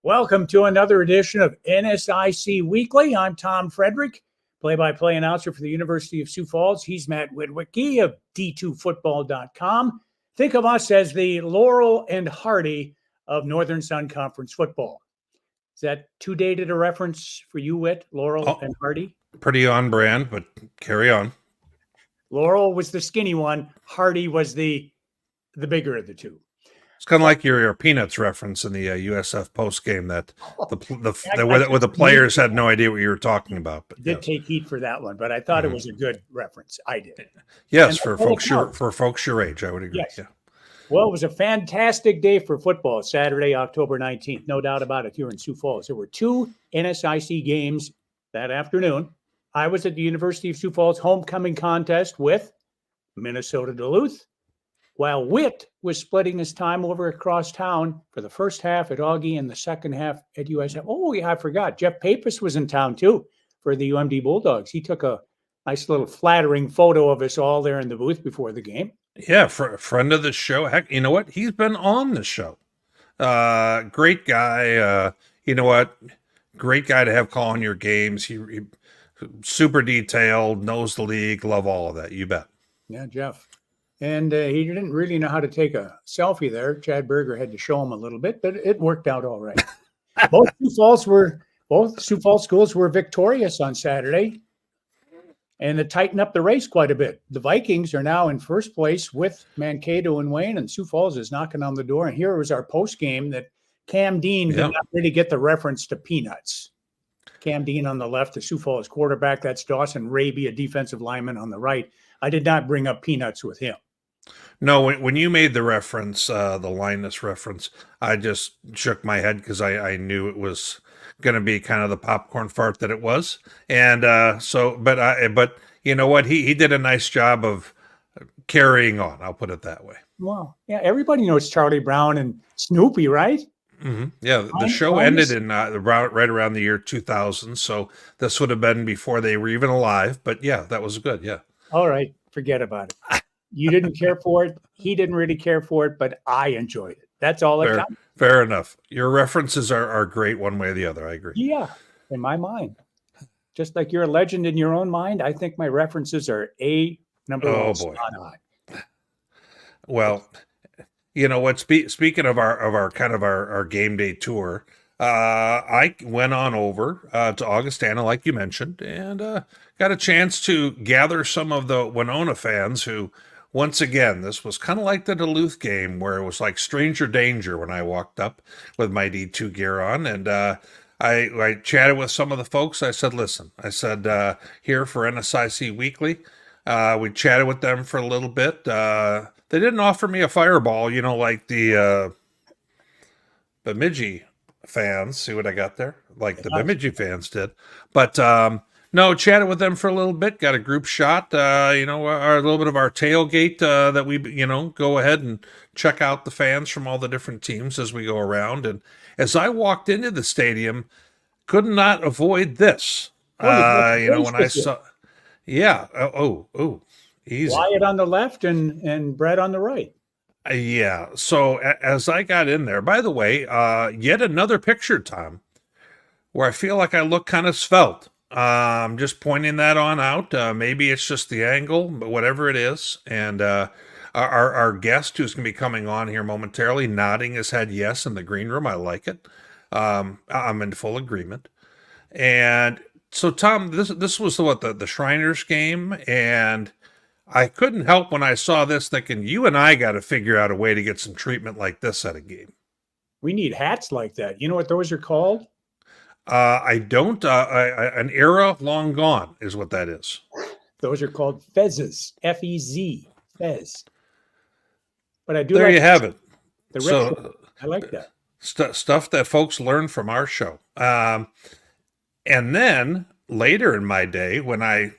Welcome to another edition of NSIC Weekly. I'm Tom Frederick, play-by-play announcer for the University of Sioux Falls. He's Matt Witwicky of D2Football.com. Think of us as the Laurel and Hardy of Northern Sun Conference football. Is that too dated a reference for you, Whit? Laurel and Hardy? Pretty on brand, but carry on. Laurel was the skinny one. Hardy was the bigger of the two. It's kind of like your Peanuts reference in the USF post game that the players had no idea what you were talking about. But did take heat for that one, but I thought it was a good reference. I did. Yes, for folks your age, I would agree. Yes. Yeah. Well, it was a fantastic day for football, Saturday, October 19th. No doubt about it here in Sioux Falls. There were two NSIC games that afternoon. I was at the University of Sioux Falls homecoming contest with Minnesota Duluth, while Witt was splitting his time over across town for the first half at Augie and the second half at USF. Oh, yeah, I forgot. Jeff Pappas was in town, too, for the UMD Bulldogs. He took a nice little flattering photo of us all there in the booth before the game. Yeah, for a friend of the show. Heck, you know what? He's been on the show. Great guy. You know what? Great guy to have calling your games. He super detailed, knows the league, love all of that. You bet. Yeah, Jeff. And he didn't really know how to take a selfie there. Chad Berger had to show him a little bit, but it worked out all right. Both Sioux Falls schools were victorious on Saturday, and it tightened up the race quite a bit. The Vikings are now in first place with Mankato and Wayne, and Sioux Falls is knocking on the door. And here was our post game that Cam Dean did not really get the reference to Peanuts. Cam Dean on the left, the Sioux Falls quarterback. That's Dawson Raby, a defensive lineman on the right. I did not bring up Peanuts with him. No, when you made the reference, the Linus reference, I just shook my head because I knew it was going to be kind of the popcorn fart that it was. And but you know what? He did a nice job of carrying on. I'll put it that way. Wow. Yeah, everybody knows Charlie Brown and Snoopy, right? Mm-hmm. Yeah, the show ended in right around the year 2000, so this would have been before they were even alive. But yeah, that was good. Yeah. All right, forget about it. You didn't care for it. He didn't really care for it, but I enjoyed it. That's all that counts. Fair enough. Your references are great one way or the other. I agree. Yeah, in my mind. Just like you're a legend in your own mind, I think my references are number one. Oh, boy. Well, you know what? Speaking of our game day tour, I went on over to Augustana, like you mentioned, and got a chance to gather some of the Winona fans who, once again, this was kind of like the Duluth game where it was like stranger danger when I walked up with my D2 gear on. And I chatted with some of the folks. I said, listen, here for NSIC Weekly. We chatted with them for a little bit. They didn't offer me a fireball, you know, like the Bemidji fans. See what I got there? Like the Bemidji fans did. But no, chatted with them for a little bit, got a group shot, a little bit of our tailgate that we, go ahead and check out the fans from all the different teams as we go around. And as I walked into the stadium, could not avoid this. When I saw, easy. Wyatt on the left and Brett on the right. Yeah. So as I got in there, by the way, yet another picture, Tom, where I feel like I look kind of svelte. Just pointing that on out. Maybe it's just the angle, but whatever it is. And our guest who's going to be coming on here momentarily, nodding his head yes in the green room. I like it. I'm in full agreement. And so, Tom, this was the Shriners game, and I couldn't help when I saw this thinking, you and I got to figure out a way to get some treatment like this at a game. We need hats like that. You know what those are called? I don't. An era long gone is what that is. Those are called fezzes. F-E-Z. Fez. But I do. There you have it. I like that. Stuff that folks learn from our show. And then later in my day, when I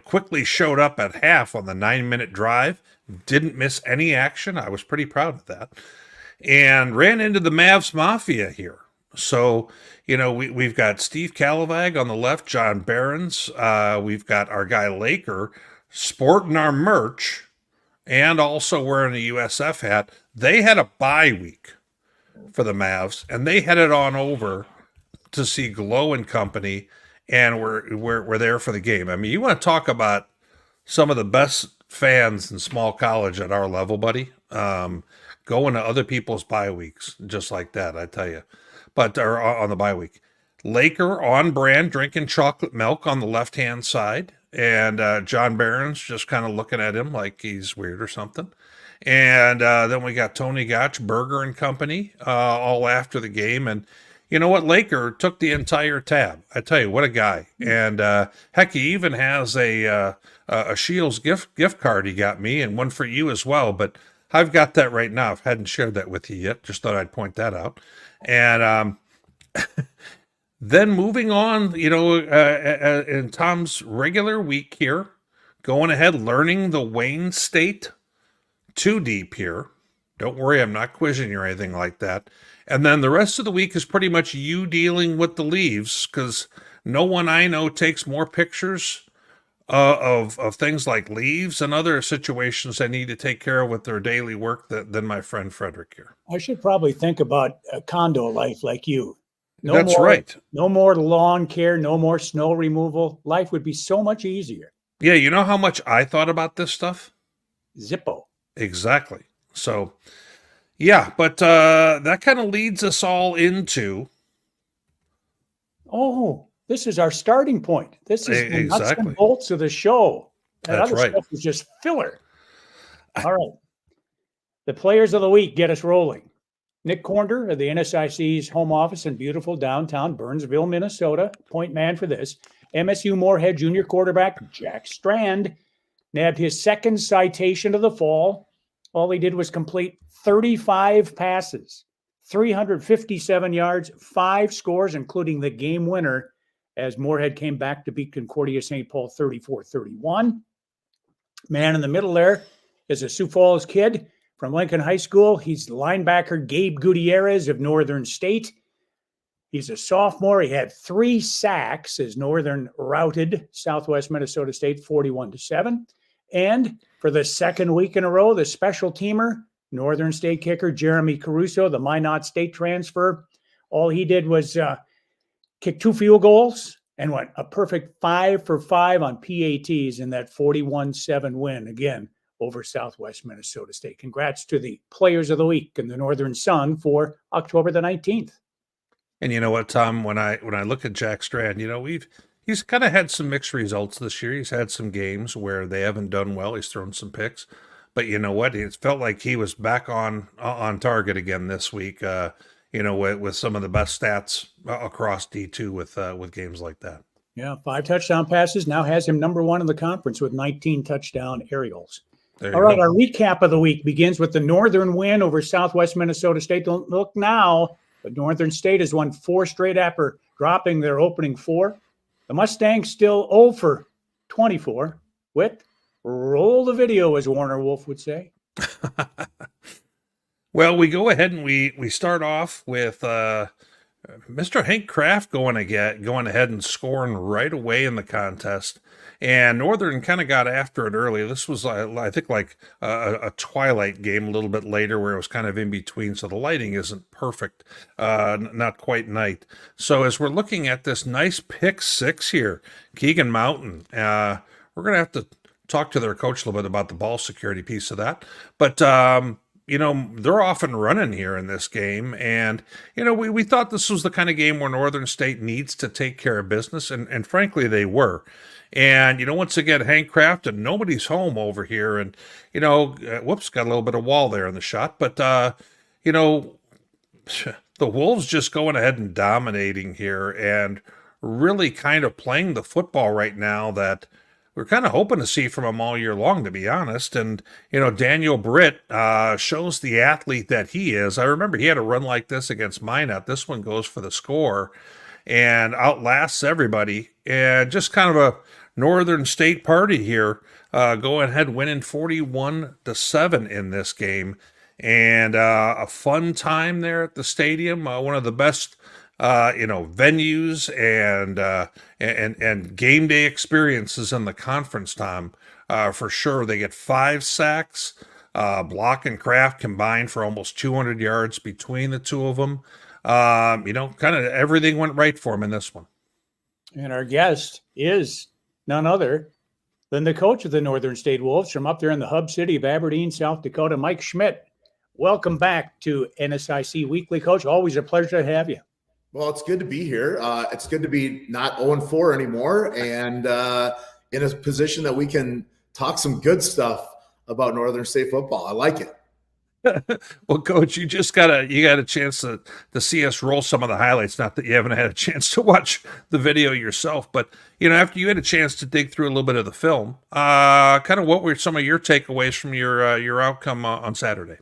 quickly showed up at half on the 9-minute drive, didn't miss any action. I was pretty proud of that. And ran into the Mavs Mafia here. So, we've got Steve Calavag on the left, John Behrens. We've got our guy Laker sporting our merch and also wearing a USF hat. They had a bye week. for the Mavs, and they headed on over to see Glow and Company, and we're there for the game. I mean, you want to talk about some of the best fans in small college at our level, buddy. Going to other people's bye weeks, just like that, I tell you. But or on the bye week, Laker on brand, drinking chocolate milk on the left hand side, and John Barron's just kind of looking at him like he's weird or something. And then we got Tony Gotch, Burger and Company, all after the game. And you know what? Laker took the entire tab. I tell you, what a guy. And heck, he even has a Shields gift card he got me, and one for you as well. But I've got that right now. I hadn't shared that with you yet. Just thought I'd point that out. And then moving on, in Tom's regular week here, going ahead, learning the Wayne State too deep here. Don't worry, I'm not quizzing you or anything like that. And then the rest of the week is pretty much you dealing with the leaves, because no one I know takes more pictures of things like leaves and other situations they need to take care of with their daily work than my friend Frederick here. I should probably think about a condo life like you. That's right. No more lawn care, no more snow removal. Life would be so much easier. Yeah, you know how much I thought about this stuff? Zippo. Exactly. So, yeah, but that kind of leads us all into... Oh, this is our starting point. This is the nuts and bolts of the show. That's right. Stuff is just filler. All right. The players of the week get us rolling. Nick Cornder of the NSIC's home office in beautiful downtown Burnsville, Minnesota. Point man for this. MSU Morehead junior quarterback Jack Strand nabbed his second citation of the fall. All he did was complete 35 passes, 357 yards, 5 scores, including the game winner, as Morehead came back to beat Concordia St. Paul 34-31. Man in the middle there is a Sioux Falls kid from Lincoln High School. He's linebacker Gabe Gutierrez of Northern State. He's a sophomore. He had 3 sacks as Northern routed Southwest Minnesota State 41-7. And for the second week in a row, the special teamer, Northern State kicker Jeremy Caruso, the Minot State transfer, all he did was kick 2 field goals and went a perfect 5 for 5 on PATs in that 41-7 win, again, over Southwest Minnesota State. Congrats to the players of the week in the Northern Sun for October the 19th. And you know what, Tom, when I look at Jack Strand, he's kind of had some mixed results this year. He's had some games where they haven't done well. He's thrown some picks. But you know what? It felt like he was back on target again this week, with some of the best stats across D2 with games like that. Yeah, 5 touchdown passes, now has him number 1 in the conference with 19 touchdown aerials. All right, our recap of the week begins with the Northern win over Southwest Minnesota State. Don't look now, but Northern State has won 4 straight after dropping their opening 4. The Mustangs still 0 for 24. Witt, roll the video, as Warner Wolf would say. Well, we go ahead and we start off with Mr. Hank Kraft going ahead and scoring right away in the contest. And Northern kind of got after it early. This was, I think, like a twilight game a little bit later where it was kind of in between, so the lighting isn't perfect, not quite night. So as we're looking at this nice pick 6 here, Keegan Mountain, we're going to have to talk to their coach a little bit about the ball security piece of that. But, they're off and running here in this game. And, we thought this was the kind of game where Northern State needs to take care of business. And frankly, they were. And, once again, Hank Kraft, and nobody's home over here. And, whoops, got a little bit of wall there in the shot. But, the Wolves just going ahead and dominating here and really kind of playing the football right now that we're kind of hoping to see from them all year long, to be honest. And, Daniel Britt shows the athlete that he is. I remember he had a run like this against Minot. This one goes for the score and outlasts everybody. And just kind of a Northern State party here, going ahead winning 41-7 in this game. And a fun time there at the stadium, one of the best venues and game day experiences in the conference, Tom, for sure. They get 5 sacks. Block and Kraft combined for almost 200 yards between the two of them. Kind of everything went right for him in this one. And our guest is none other than the coach of the Northern State Wolves from up there in the hub city of Aberdeen, South Dakota, Mike Schmidt. Welcome back to NSIC Weekly, Coach. Always a pleasure to have you. Well, it's good to be here. It's good to be not 0-4 anymore, and in a position that we can talk some good stuff about Northern State football. I like it. Well, Coach, you got a chance to see us roll some of the highlights. Not that you haven't had a chance to watch the video yourself, but after you had a chance to dig through a little bit of the film, kind of what were some of your takeaways from your outcome on Saturday?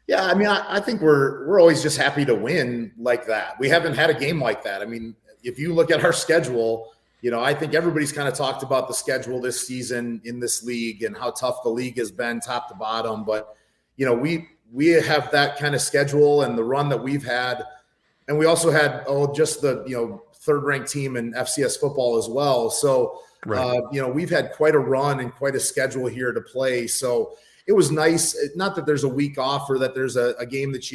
Yeah, I mean, I think we're always just happy to win like that. We haven't had a game like that. I mean, if you look at our schedule, I think everybody's kind of talked about the schedule this season in this league and how tough the league has been top to bottom. But, we have that kind of schedule and the run that we've had. And we also had, just the, third-ranked team in FCS football as well. So, right. We've had quite a run and quite a schedule here to play. So it was nice. Not that there's a week off or that there's a game that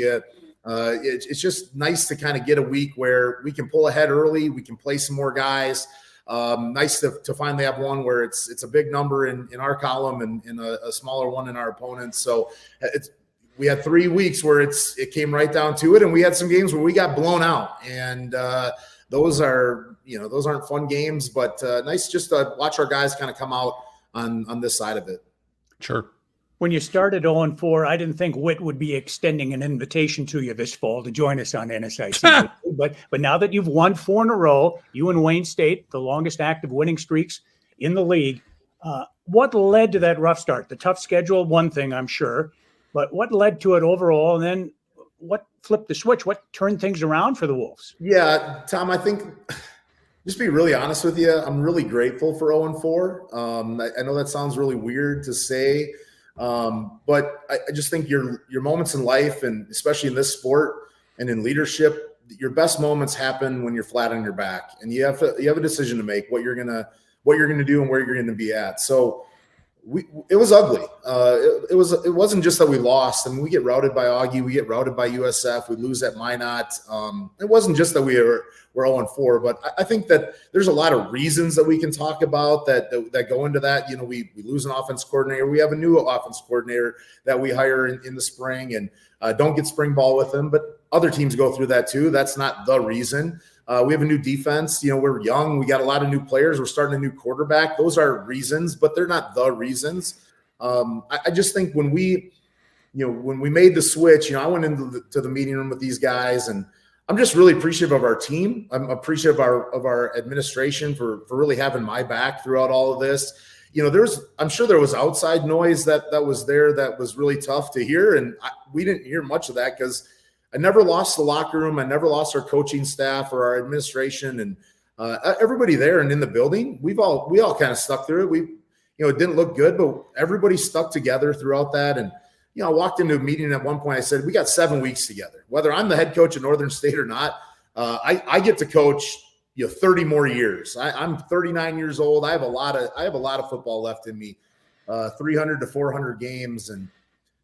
it's just nice to kind of get a week where we can pull ahead early. We can play some more guys. Nice to finally have one where it's a big number in our column and a smaller one in our opponents. So we had 3 weeks where it came right down to it, and we had some games where we got blown out, and those aren't fun games, but nice just to watch our guys kind of come out on this side of it. Sure. When you started 0-4, I didn't think Witt would be extending an invitation to you this fall to join us on NSIC. but now that you've won 4 in a row, you and Wayne State, the longest active winning streaks in the league, what led to that rough start? The tough schedule, one thing, I'm sure, but what led to it overall? And then what flipped the switch? What turned things around for the Wolves? Yeah, Tom, I think just be really honest with you, I'm really grateful for 0-4. I know that sounds really weird to say, but I just think your moments in life, and especially in this sport and in leadership, your best moments happen when you're flat on your back, and you have a decision to make what you're gonna do and where you're gonna be at. So it was ugly. It wasn't just that we lost. I mean, we get routed by Augie, we get routed by USF, we lose at Minot. It wasn't just that we're 0-4, but I think that there's a lot of reasons that we can talk about that go into that. We lose an offense coordinator. We have a new offense coordinator that we hire in the spring and don't get spring ball with him, but other teams go through that too. That's not the reason. We have a new defense. We're young. We got a lot of new players. We're starting a new quarterback. Those are reasons, but they're not the reasons. I just think when we made the switch, I went into the meeting room with these guys, and I'm just really appreciative of our team. I'm appreciative of our administration for really having my back throughout all of this. I'm sure there was outside noise that was there that was really tough to hear, and we didn't hear much of that because I never lost the locker room. I never lost our coaching staff or our administration, and everybody there and in the building. We all kind of stuck through it. It didn't look good, but everybody stuck together throughout that. And I walked into a meeting at one point. I said, "We got 7 weeks together. Whether I'm the head coach at Northern State or not, I get to coach 30 more years. I'm 39 years old. I have a lot of football left in me, 300 to 400 games, and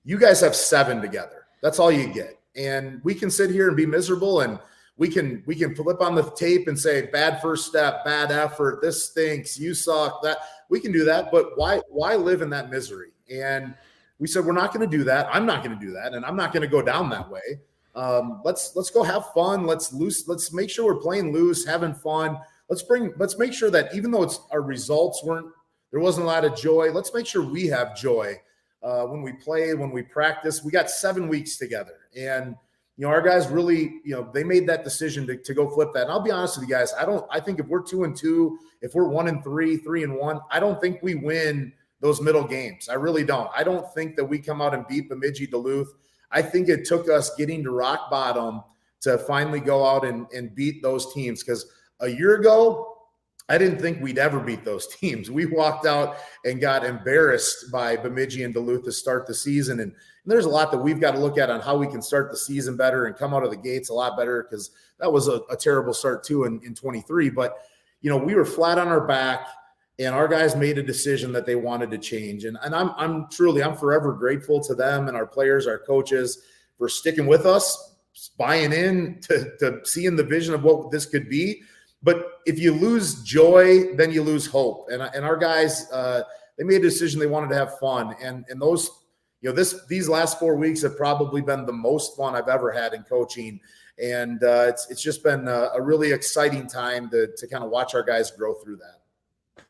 you guys have 7 together. That's all you get." And we can sit here and be miserable, and we can flip on the tape and say bad first step, bad effort, this stinks, you suck. That we can do that, but why live in that misery? And we said we're not going to do that. I'm not going to do that, and I'm not going to go down that way. Let's go have fun. Let's make sure we're playing loose, having fun. Let's make sure that even though our results there wasn't a lot of joy. Let's make sure we have joy. When we play, when we practice. We got 7 weeks together, and our guys really, they made that decision to go flip that. And I'll be honest with you guys, I think if we're 2-2, if we're 1-3, 3-1, I don't think we win those middle games. I really don't. I don't think that we come out and beat Bemidji, Duluth. I think it took us getting to rock bottom to finally go out and beat those teams, because a year ago, I didn't think we'd ever beat those teams. We walked out and got embarrassed by Bemidji and Duluth to start the season. And there's a lot that we've got to look at on how we can start the season better and come out of the gates a lot better, because that was a terrible start too in 23. But, we were flat on our back. And our guys made a decision that they wanted to change. And I'm forever grateful to them and our players, our coaches, for sticking with us, buying in to seeing the vision of what this could be. But if you lose joy, then you lose hope. And our guys, they made a decision they wanted to have fun. And those, these last 4 weeks have probably been the most fun I've ever had in coaching. And it's just been a really exciting time to kind of watch our guys grow through that.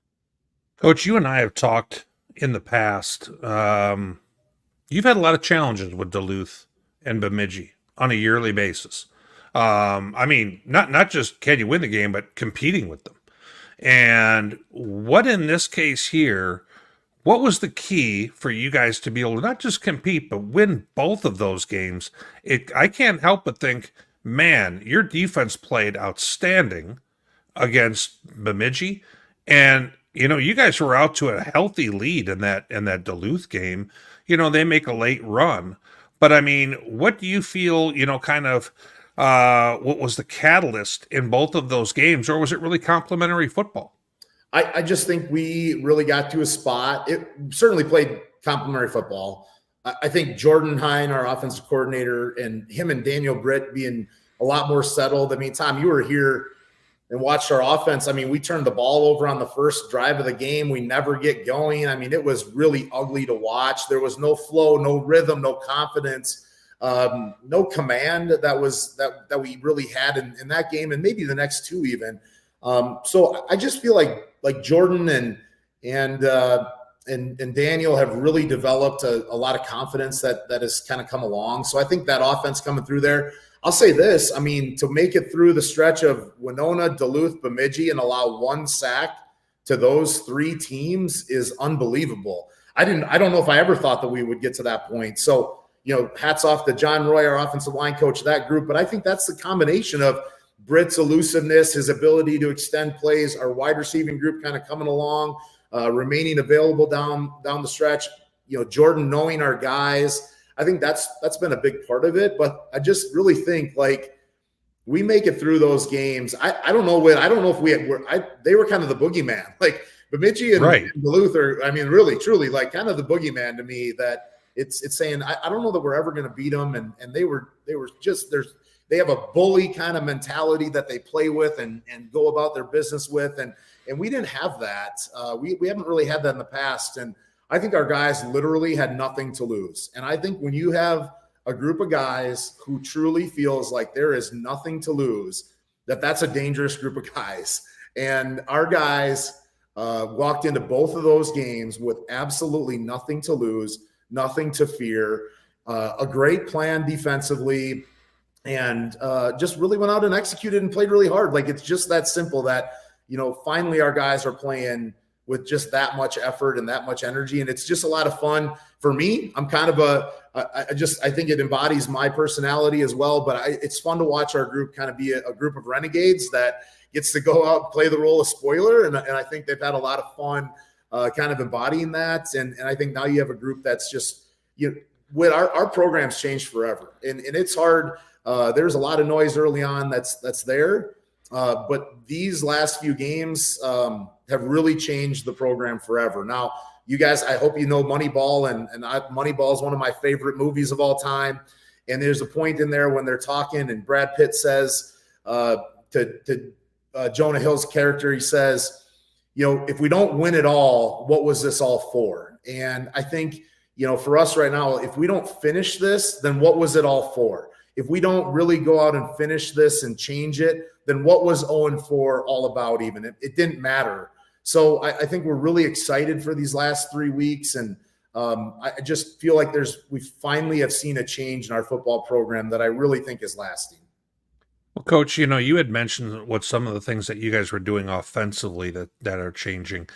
Coach, you and I have talked in the past. You've had a lot of challenges with Duluth and Bemidji on a yearly basis. I mean, not just can you win the game, but competing with them. And what in this case here, what was the key for you guys to be able to not just compete, but win both of those games? I can't help but think, man, your defense played outstanding against Bemidji. And you guys were out to a healthy lead in that Duluth game. They make a late run. But I mean, what do you feel, what was the catalyst in both of those games, or was it really complimentary football? I just think we really got to a spot. It certainly played complimentary football. I think Jordan Hine, our offensive coordinator, and him and Daniel Britt being a lot more settled. I mean, Tom, you were here and watched our offense. I mean, we turned the ball over on the first drive of the game. We never get going. I mean, it was really ugly to watch. There was no flow, no rhythm, no confidence, no command that we really had in that game, and maybe the next two even. So I just feel like Jordan and Daniel have really developed a lot of confidence that has kind of come along. So I think that offense coming through there. I'll say this, I mean, to make it through the stretch of Winona, Duluth, Bemidji, and allow one sack to those three teams is unbelievable. I don't know if I ever thought that we would get to that point. So, hats off to John Roy, our offensive line coach, that group. But I think that's the combination of Britt's elusiveness, his ability to extend plays, our wide receiving group kind of coming along, remaining available down the stretch, Jordan knowing our guys. I think that's been a big part of it, but I just really think we make it through those games. I don't know if they were kind of the boogeyman, like Bemidji and Duluth are, I mean, really, truly like kind of the boogeyman to me, that it's saying, I don't know that we're ever going to beat them. And they were just, they have a bully kind of mentality that they play with and go about their business with. And we didn't have that. We haven't really had that in the past. And I think our guys literally had nothing to lose. And I think when you have a group of guys who truly feels like there is nothing to lose, that's a dangerous group of guys. And our guys walked into both of those games with absolutely nothing to lose, nothing to fear, a great plan defensively, and just really went out and executed and played really hard. Like, it's just that simple that, finally our guys are playing with just that much effort and that much energy. And it's just a lot of fun for me. I'm kind of I think it embodies my personality as well, but it's fun to watch our group kind of be a group of renegades that gets to go out and play the role of spoiler. And I think they've had a lot of fun kind of embodying that. And I think now you have a group that's just, with our program's changed forever. And it's hard. There's a lot of noise early on that's there. But these last few games have really changed the program forever. Now, you guys, I hope you know Moneyball, and Moneyball is one of my favorite movies of all time. And there's a point in there when they're talking, and Brad Pitt says to Jonah Hill's character, he says, if we don't win it all, what was this all for? And I think, for us right now, if we don't finish this, then what was it all for? If we don't really go out and finish this and change it, then what was 0-4 all about even? It didn't matter. So I think we're really excited for these last 3 weeks. And I just feel like we finally have seen a change in our football program that I really think is lasting. Well, Coach, you had mentioned what some of the things that you guys were doing offensively that are changing.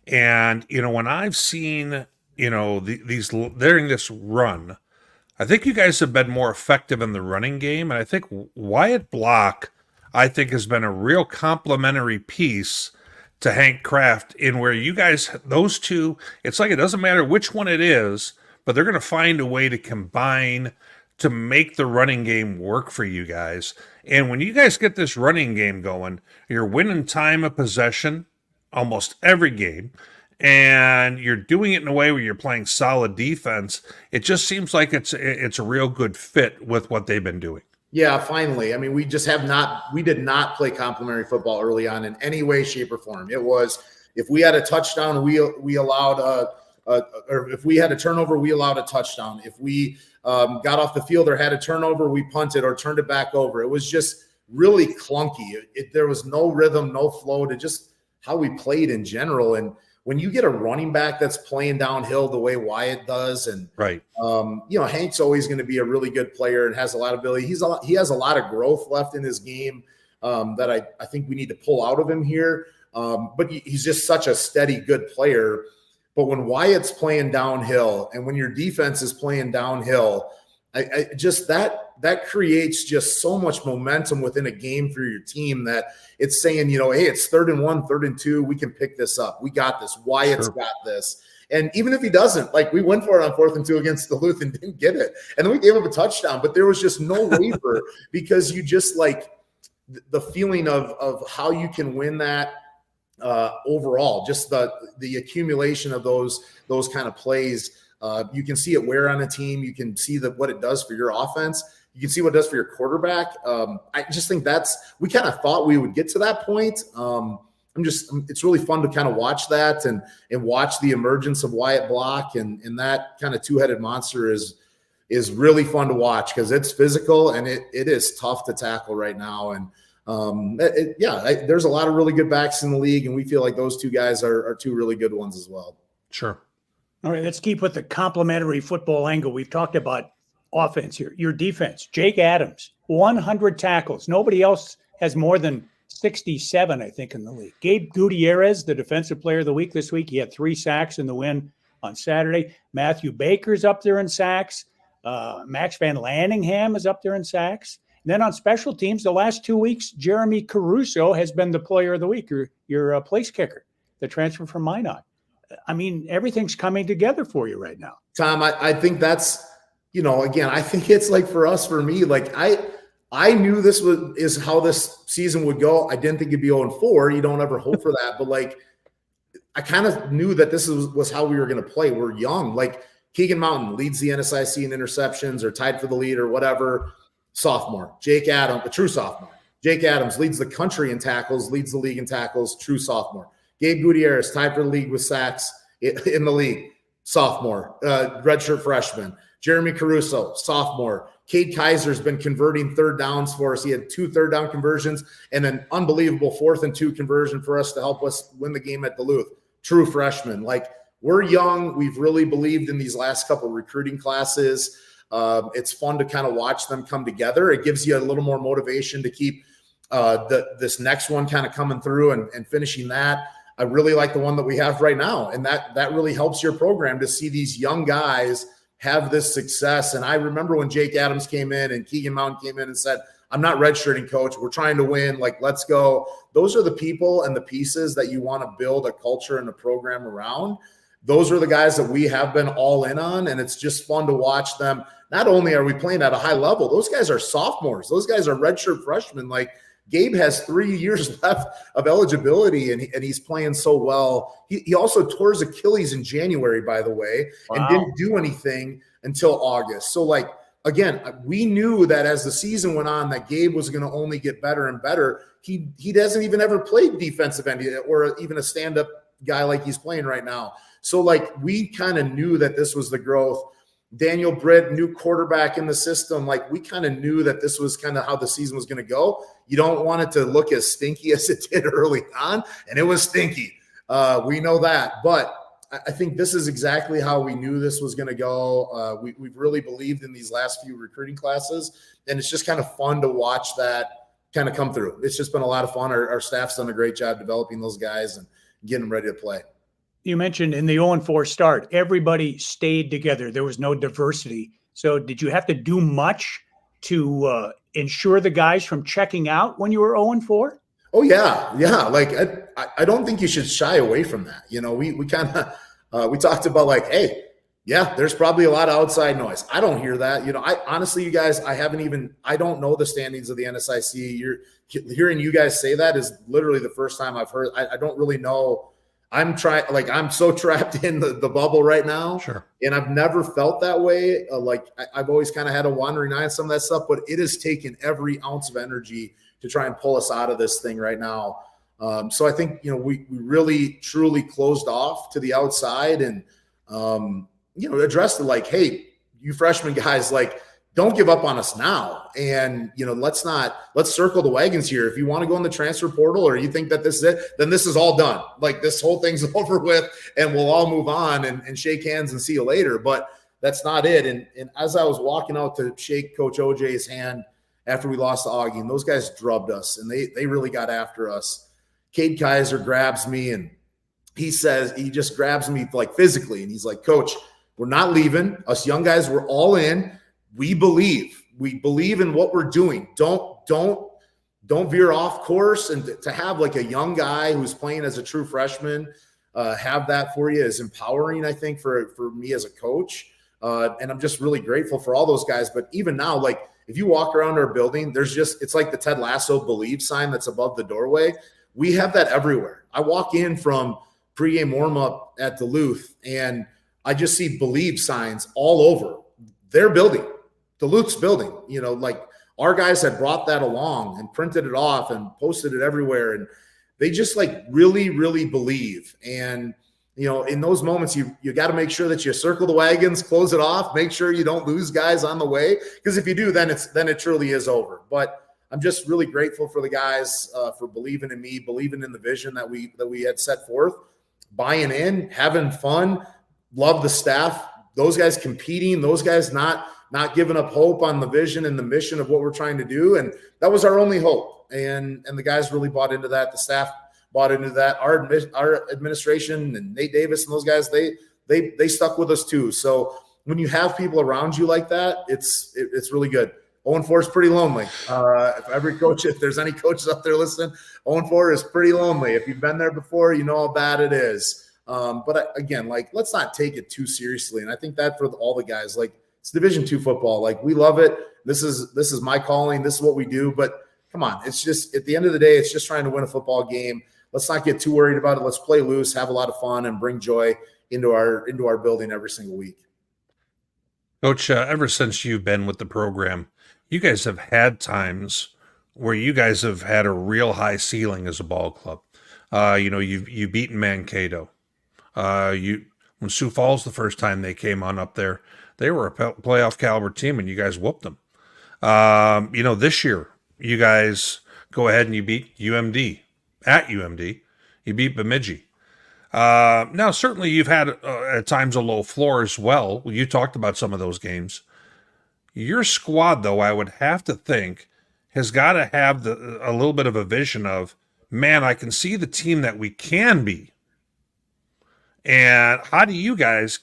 And, when I've seen, these during this run, I think you guys have been more effective in the running game. And I think Wyatt Block, has been a real complementary piece to Hank Kraft, in where you guys, those two, it's like it doesn't matter which one it is, but they're going to find a way to combine to make the running game work for you guys. And when you guys get this running game going, you're winning time of possession almost every game, and you're doing it in a way where you're playing solid defense. It just seems like it's a real good fit with what they've been doing. Yeah, finally. I mean, we did not play complementary football early on in any way, shape, or form. It was, if we had a touchdown, we allowed or if we had a turnover, we allowed a touchdown. If we got off the field or had a turnover, we punted or turned it back over. It was just really clunky. There was no rhythm, no flow to just how we played in general. And when you get a running back that's playing downhill the way Wyatt does, and right, Hank's always going to be a really good player and has a lot of ability. He has a lot of growth left in his game that I think we need to pull out of him here. But he's just such a steady, good player. But when Wyatt's playing downhill and when your defense is playing downhill, I just that creates just so much momentum within a game for your team that it's saying, hey, it's 3rd and 1, 3rd and 2. We can pick this up. We got this. Wyatt's got this. And even if he doesn't, like, we went for it on 4th and 2 against Duluth and didn't get it. And then we gave up a touchdown, but there was just no waiver because you just like the feeling of how you can win that overall, just the accumulation of those kind of plays. You can see it wear on a team. You can see what it does for your offense. You can see what it does for your quarterback. I just think we kind of thought we would get to that point. It's really fun to kind of watch that and watch the emergence of Wyatt Block and that kind of two-headed monster is really fun to watch because it's physical and it is tough to tackle right now. And there's a lot of really good backs in the league, and we feel like those two guys are two really good ones as well. Sure. All right, let's keep with the complementary football angle. We've talked about offense here. Your defense, Jake Adams, 100 tackles. Nobody else has more than 67, I think, in the league. Gabe Gutierrez, the defensive player of the week this week. He had 3 sacks in the win on Saturday. Matthew Baker's up there in sacks. Max Van Lanningham is up there in sacks. And then on special teams, the last 2 weeks, Jeremy Caruso has been the player of the week, your place kicker, the transfer from Minot. I mean, everything's coming together for you right now. Tom, I think that's, again, I think it's like for me, like I knew this is how this season would go. I didn't think it'd be 0-4. You don't ever hope for that. But like, I kind of knew that this was how we were going to play. We're young. Like Keegan Mountain leads the NSIC in interceptions or tied for the lead or whatever. Sophomore. Jake Adams, a true sophomore. Jake Adams leads the country in tackles, leads the league in tackles, true sophomore. Gabe Gutierrez tied for the league with sacks in the league, sophomore, redshirt freshman. Jeremy Caruso, sophomore. Cade Kaiser's been converting 3rd downs for us. He had 2 3rd down conversions and an unbelievable 4th and 2 conversion for us to help us win the game at Duluth. True freshman. Like, we're young. We've really believed in these last couple of recruiting classes. It's fun to kind of watch them come together. It gives you a little more motivation to keep this next one kind of coming through and finishing that. I really like the one that we have right now. And that really helps your program to see these young guys have this success. And I remember when Jake Adams came in and Keegan Mountain came in and said, I'm not redshirting, coach. We're trying to win. Like, let's go. Those are the people and the pieces that you want to build a culture and a program around. Those are the guys that we have been all in on. And it's just fun to watch them. Not only are we playing at a high level, those guys are sophomores. Those guys are redshirt freshmen. Like, Gabe has 3 years left of eligibility, and he's playing so well. He also tore his Achilles in January, by the way, and didn't do anything until August. So, like, again, we knew that as the season went on that Gabe was going to only get better and better. He doesn't even ever played defensive end or even a stand-up guy like he's playing right now. So, like, we kind of knew that this was the growth. Daniel Britt, new quarterback in the system. Like, we kind of knew that this was kind of how the season was going to go. You don't want it to look as stinky as it did early on, and it was stinky. We know that. But I think this is exactly how we knew this was going to go. We've really believed in these last few recruiting classes, and it's just kind of fun to watch that kind of come through. It's just been a lot of fun. Our staff's done a great job developing those guys and getting them ready to play. You mentioned in the 0-4 start, everybody stayed together. There was no diversity. So did you have to do much to ensure the guys from checking out when you were 0-4? Oh, yeah. Like, I don't think you should shy away from that. We kind of we talked about, like, hey, Yeah, there's probably a lot of outside noise. I don't hear that. I honestly, you guys, I don't know the standings of the NSIC. You're hearing you guys say that is literally the first time I've heard. I don't really know. I'm so trapped in the bubble right now. Sure. And I've never felt that way. I've always kind of had a wandering eye on some of that stuff, but it has taken every ounce of energy to try and pull us out of this thing right now. So I think, we really, truly closed off to the outside and, addressed it hey, you freshman guys, don't give up on us now. And, let's circle the wagons here. If you want to go in the transfer portal or you think that this is it, then this is all done. This whole thing's over with and we'll all move on and shake hands and see you later. But that's not it. And as I was walking out to shake Coach OJ's hand after we lost to Augie, and those guys drubbed us and they really got after us. Cade Kaiser grabs me and he just grabs me physically. And he's like, Coach, we're not leaving. Us young guys, we're all in. We believe in what we're doing. Don't veer off course. And to have a young guy who's playing as a true freshman, have that for you is empowering, I think, for me as a coach. And I'm just really grateful for all those guys. But even now, if you walk around our building, it's like the Ted Lasso Believe sign that's above the doorway. We have that everywhere. I walk in from pregame warm-up at Duluth, and I just see Believe signs all over their building, Duluth's building. Our guys had brought that along and printed it off and posted it everywhere. And they just really, really believe. And, in those moments, you got to make sure that you circle the wagons, close it off, make sure you don't lose guys on the way. Because if you do, then it truly is over. But I'm just really grateful for the guys for believing in me, believing in the vision that we had set forth, buying in, having fun. Love the staff, those guys competing, those guys not giving up hope on the vision and the mission of what we're trying to do. And that was our only hope. And the guys really bought into that. The staff bought into that. Our administration and Nate Davis and those guys, they stuck with us too. So when you have people around you like that, it's really good. 0-4 is pretty lonely. If there's any coaches up there listening, 0-4 is pretty lonely. If you've been there before, you know how bad it is. But again, let's not take it too seriously. And I think that for all the guys, it's Division II football. We love it. This is my calling. This is what we do. But come on, it's just at the end of the day, it's just trying to win a football game. Let's not get too worried about it. Let's play loose, have a lot of fun, and bring joy into our building every single week. Coach, ever since you've been with the program, you guys have had times where you guys have had a real high ceiling as a ball club. You've beaten Mankato. When Sioux Falls, the first time they came on up there, they were a playoff caliber team and you guys whooped them. This year you guys go ahead and you beat UMD at UMD. You beat Bemidji. Now certainly you've had at times a low floor as well. You talked about some of those games. Your squad, though, I would have to think has got to have a little bit of a vision of, man, I can see the team that we can be. And how do you guys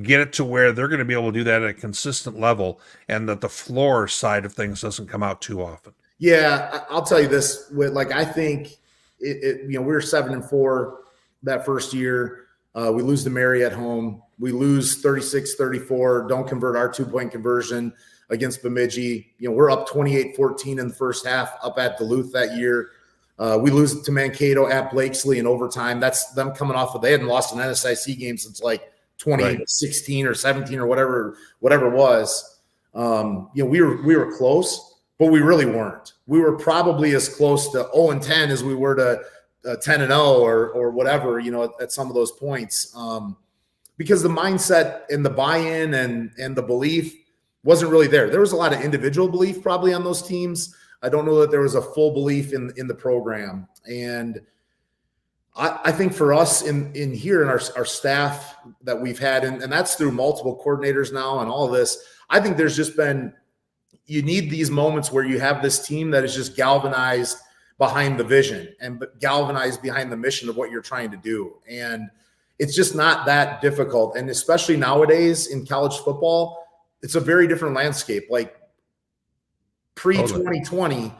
get it to where they're going to be able to do that at a consistent level and that the floor side of things doesn't come out too often? Yeah, I'll tell you this. I think we were 7-4 that first year. We lose to Mary at home. We lose 36-34, don't convert our 2-point conversion against Bemidji. We're up 28-14 in the first half up at Duluth that year. We lose to Mankato at Blakesley in overtime. That's them coming off they hadn't lost an NSIC game since 2016 or 17 or whatever it was. We were close, but we really weren't. We were probably as close to 0-10 as we were to 10-0 or whatever, at some of those points. Because the mindset and the buy-in and the belief wasn't really there. There was a lot of individual belief probably on those teams. I don't know that there was a full belief in the program. And I think for us in here and our staff that we've had, and that's through multiple coordinators now and all of this, I think there's just been, you need these moments where you have this team that is just galvanized behind the vision and galvanized behind the mission of what you're trying to do. And it's just not that difficult. And especially nowadays in college football, it's a very different landscape. Pre-2020,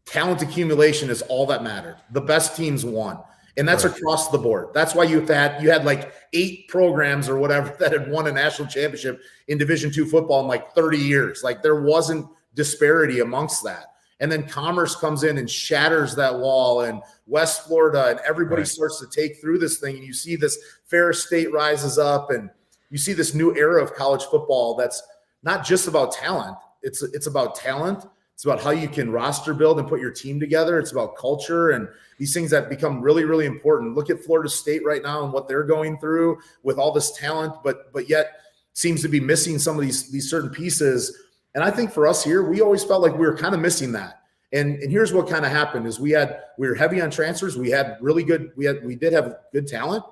talent accumulation is all that mattered. The best teams won. And that's Right. across the board. That's why you had like 8 programs or whatever that had won a national championship in Division II football in like 30 years. Like there wasn't disparity amongst that. And then Commerce comes in and shatters that wall, and West Florida, and everybody Right. starts to take through this thing. And you see this Ferris State rises up, and you see this new era of college football that's not just about talent. It's about talent. It's about how you can roster build and put your team together. It's about culture and these things that become really, really important. Look at Florida State right now and what they're going through with all this talent, but yet seems to be missing some of these certain pieces. And I think for us here, we always felt like we were kind of missing that. And here's what kind of happened is we were heavy on transfers. We had really good, we did have good talent.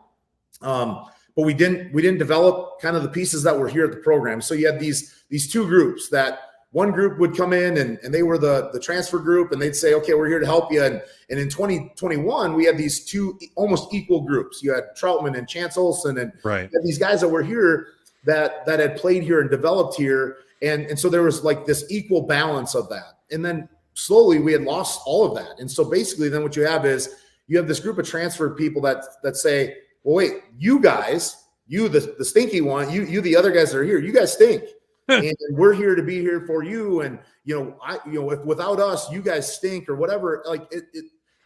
But we didn't develop kind of the pieces that were here at the program. So you had these two groups that one group would come in and they were the transfer group, and they'd say, okay, we're here to help you. And in 2021, we had these two almost equal groups. You had Troutman and Chance Olson, and Right. you had these guys that were here that had played here and developed here. And so there was like this equal balance of that. And then slowly we had lost all of that. And so basically then what you have is you have this group of transfer people that say, well, wait, you guys, you the stinky one, you the other guys that are here, you guys stink. And we're here to be here for you. And, if without us, you guys stink or whatever. Like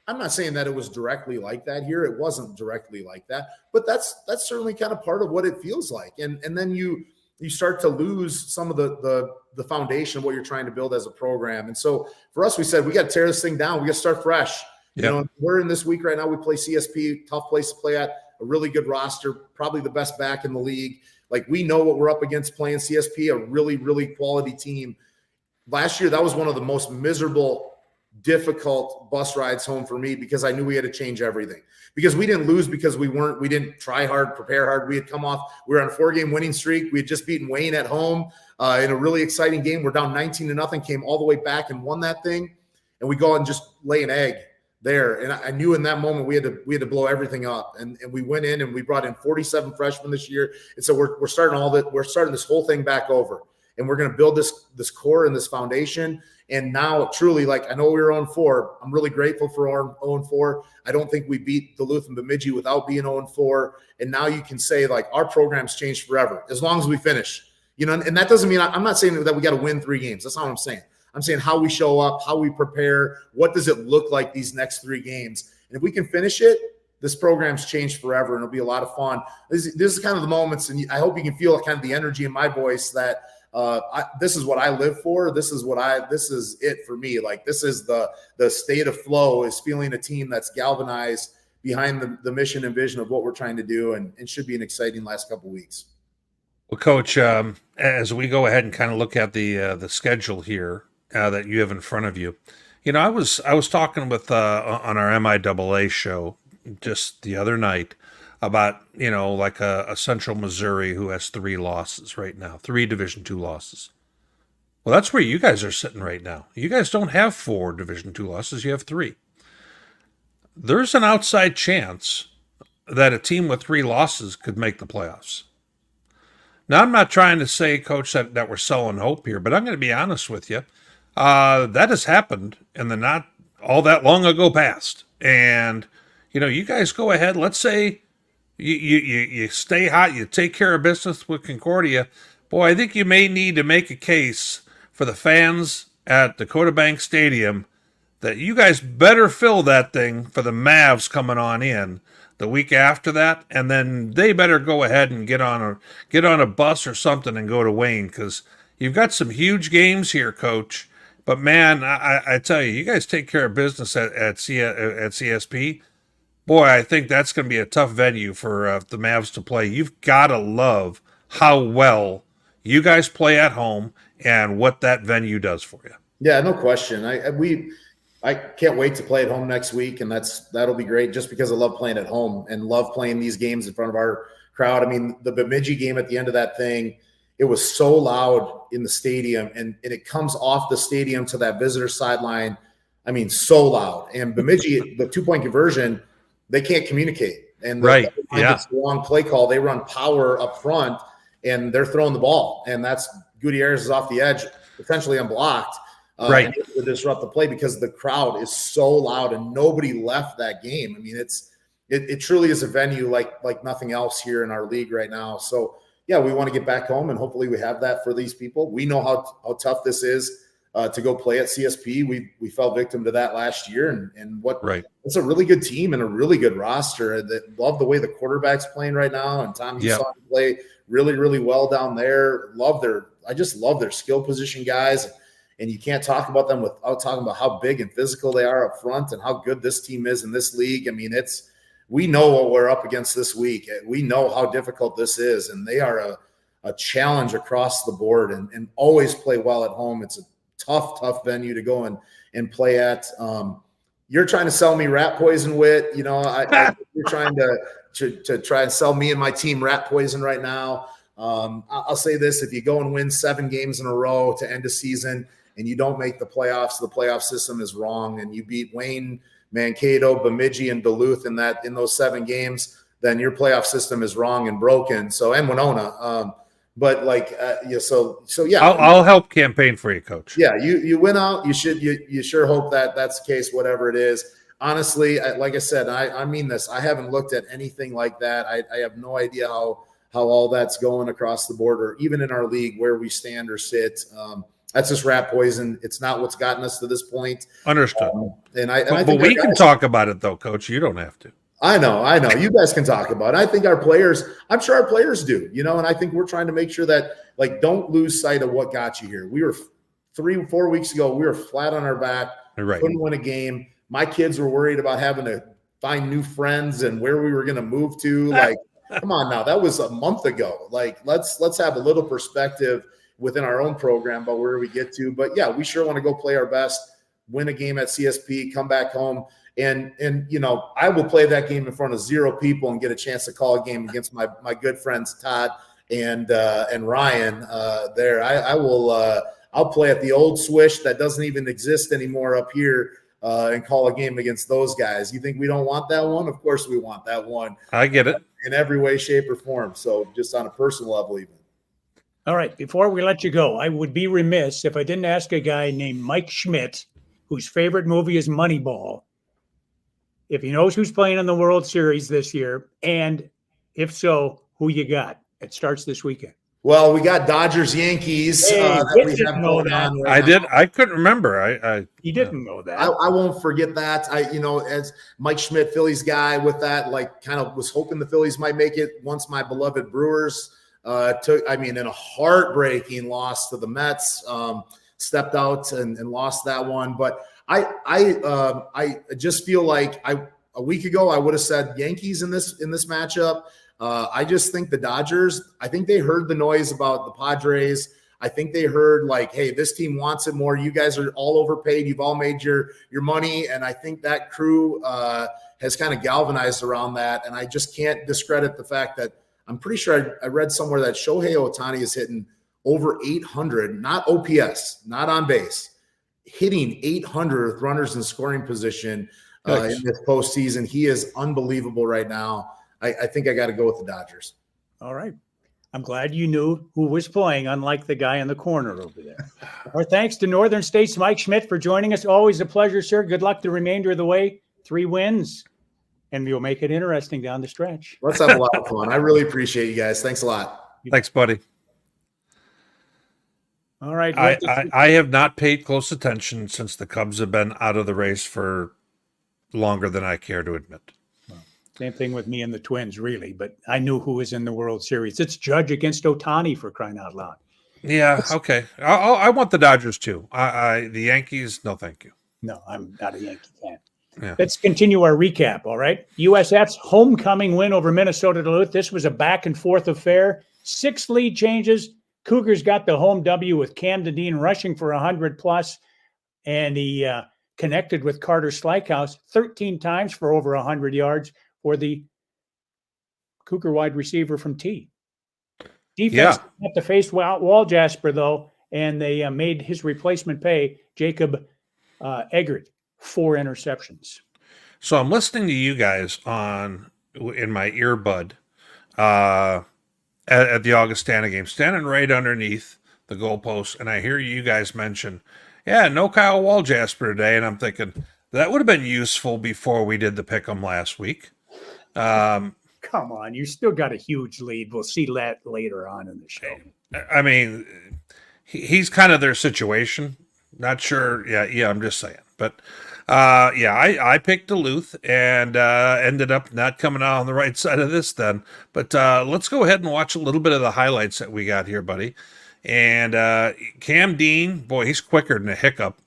I'm not saying that it was directly like that here. It wasn't directly like that, but that's certainly kind of part of what it feels like. And then you start to lose some of the foundation of what you're trying to build as a program. And so for us, we said, we got to tear this thing down. We got to start fresh. Yep. We're in this week right now. We play CSP, tough place to play at, a really good roster, probably the best back in the league. Like we know what we're up against playing CSP, a really, really quality team. Last year, that was one of the most miserable, difficult bus rides home for me because I knew we had to change everything. Because we didn't lose because we didn't try hard, prepare hard. We had come off, we were on a 4-game winning streak. We had just beaten Wayne at home in a really exciting game. We're down 19-0, came all the way back and won that thing. And we go out and just lay an egg there. And I knew in that moment we had to blow everything up. And we went in and we brought in 47 freshmen this year. And so we're starting this whole thing back over. And we're going to build this core and this foundation. And now truly, like, I know we were 0-4. I'm really grateful for our 0-4. I don't think we beat Duluth and Bemidji without being 0-4. And now you can say, like, our program's changed forever as long as we finish. And that doesn't mean I'm not saying that we got to win 3 games. That's not what I'm saying. I'm saying how we show up, how we prepare, what does it look like these next 3 games. And if we can finish it, this program's changed forever, and it'll be a lot of fun. This is kind of the moments, and I hope you can feel kind of the energy in my voice that this is what I live for. This is it for me. Like, this is the state of flow, is feeling a team that's galvanized behind the mission and vision of what we're trying to do, and it should be an exciting last couple of weeks. Well, Coach, as we go ahead and kind of look at the schedule here that you have in front of you, I was talking with on our MIAA show just the other night about like a Central Missouri who has 3 losses right now, 3 Division II losses. Well, that's where you guys are sitting right now. You guys don't have 4 Division II losses; you have 3. There's an outside chance that a team with 3 losses could make the playoffs. Now, I'm not trying to say, Coach, that we're selling hope here, but I'm going to be honest with you. That has happened in the not all that long ago past. And, you guys go ahead. Let's say you stay hot, you take care of business with Concordia. Boy, I think you may need to make a case for the fans at Dakota Bank Stadium that you guys better fill that thing for the Mavs coming on in the week after that, and then they better go ahead and get on a bus or something and go to Wayne, because you've got some huge games here, Coach. But man, I tell you, you guys take care of business at CSP. Boy, I think that's going to be a tough venue for the Mavs to play. You've got to love how well you guys play at home and what that venue does for you. Yeah, no question. I can't wait to play at home next week, and that'll be great just because I love playing at home and love playing these games in front of our crowd. I mean, the Bemidji game at the end of that thing, it was so loud in the stadium, and it comes off the stadium to that visitor sideline. I mean, so loud. And Bemidji, the 2-point conversion, they can't communicate. And it's the wrong play call. They run power up front, and they're throwing the ball. And that's Gutierrez is off the edge, potentially unblocked. Right. To disrupt the play because the crowd is so loud and nobody left that game. I mean, it truly is a venue like nothing else here in our league right now. So yeah, we want to get back home, and hopefully we have that for these people. We know how tough this is to go play at CSP. We fell victim to that last year, and it's a really good team and a really good roster. That love the way the quarterback's playing right now, and Tom, you saw him play really, really well down there. I just love their skill position guys, and you can't talk about them without talking about how big and physical they are up front and how good this team is in this league. I mean, we know what we're up against this week. We know how difficult this is, and they are a challenge across the board and always play well at home. It's a tough venue to go and play at. You're trying to sell me rat poison, Witt. You know, you're trying to try and sell me and my team rat poison right now. I'll say this: if you go and win 7 games in a row to end a season and you don't make the playoff system is wrong, and you beat Wayne, Mankato, Bemidji, and Duluth in those 7 games, then your playoff system is wrong and broken. So, and Winona. I'll help campaign for you, Coach. Yeah, you win out. You sure hope that that's the case, whatever it is. Honestly, like I said, I mean this. I haven't looked at anything like that. I have no idea how all that's going across the board, or even in our league where we stand or sit. That's just rat poison. It's not what's gotten us to this point. Understood. But we can talk about it, though, Coach. You don't have to. I know. You guys can talk about it. I think I'm sure our players do, you know, and I think we're trying to make sure that, like, don't lose sight of what got you here. We were 3-4 weeks ago, we were flat on our back, couldn't win a game. My kids were worried about having to find new friends and where we were going to move to. Like, come on now, that was a month ago. Like, let's have a little perspective within our own program about where we get to. But yeah, we sure want to go play our best, win a game at CSP, come back home. And you know, I will play that game in front of 0 people and get a chance to call a game against my good friends Todd and Ryan there. I'll play at the old Swish that doesn't even exist anymore up here and call a game against those guys. You think we don't want that one? Of course we want that one. I get it. In every way, shape, or form. So just on a personal level even. All right, before we let you go, I would be remiss if I didn't ask a guy named Mike Schmidt, whose favorite movie is Moneyball, if he knows who's playing in the World Series this year, and if so, who you got. It starts this weekend. Well, we got Dodgers-Yankees that we have going on right now. I couldn't remember. He didn't know that. I won't forget that. As Mike Schmidt, Phillies guy with that, like, kind of was hoping the Phillies might make it once my beloved Brewers in a heartbreaking loss to the Mets, stepped out and lost that one. But I just feel like a week ago I would have said Yankees in this matchup. I just think the Dodgers, I think they heard the noise about the Padres. I think they heard, like, hey, this team wants it more. You guys are all overpaid. You've all made your money. And I think that crew has kind of galvanized around that. And I just can't discredit the fact that I'm pretty sure I read somewhere that Shohei Ohtani is hitting over 800, not OPS, not on base, hitting 800 with runners in scoring position in this postseason. He is unbelievable right now. I think I got to go with the Dodgers. All right. I'm glad you knew who was playing, unlike the guy in the corner over there. Our thanks to Northern State's Mike Schmidt for joining us. Always a pleasure, sir. Good luck the remainder of the way. 3 wins, and we'll make it interesting down the stretch. Let's have a lot of fun. I really appreciate you guys. Thanks a lot. Thanks, buddy. All right. I have not paid close attention since the Cubs have been out of the race for longer than I care to admit. Same thing with me and the Twins, really. But I knew who was in the World Series. It's Judge against Ohtani, for crying out loud. Yeah, okay. I want the Dodgers, too. The Yankees, no thank you. No, I'm not a Yankee fan. Yeah. Let's continue our recap, all right? USF's homecoming win over Minnesota Duluth. This was a back-and-forth affair. 6 lead changes. Cougars got the home W with Cam Dedeen rushing for 100+, and he connected with Carter Slykehouse 13 times for over 100 yards for the Cougar wide receiver from T. Defense had to face Wall Jasper, though, and they made his replacement pay, Jacob Eggert, 4 interceptions. So I'm listening to you guys in my earbud at the Augustana game, standing right underneath the goalpost, and I hear you guys mention, no Kyle Wall Jasper today, and I'm thinking that would have been useful before we did the pick'em last week. Come on, you still got a huge lead. We'll see that later on in the show. I mean, he's kind of their situation. Not sure. Yeah, I'm just saying. But I picked Duluth and ended up not coming out on the right side of this then. But let's go ahead and watch a little bit of the highlights that we got here, buddy. And Cam Dean, boy, he's quicker than a hiccup.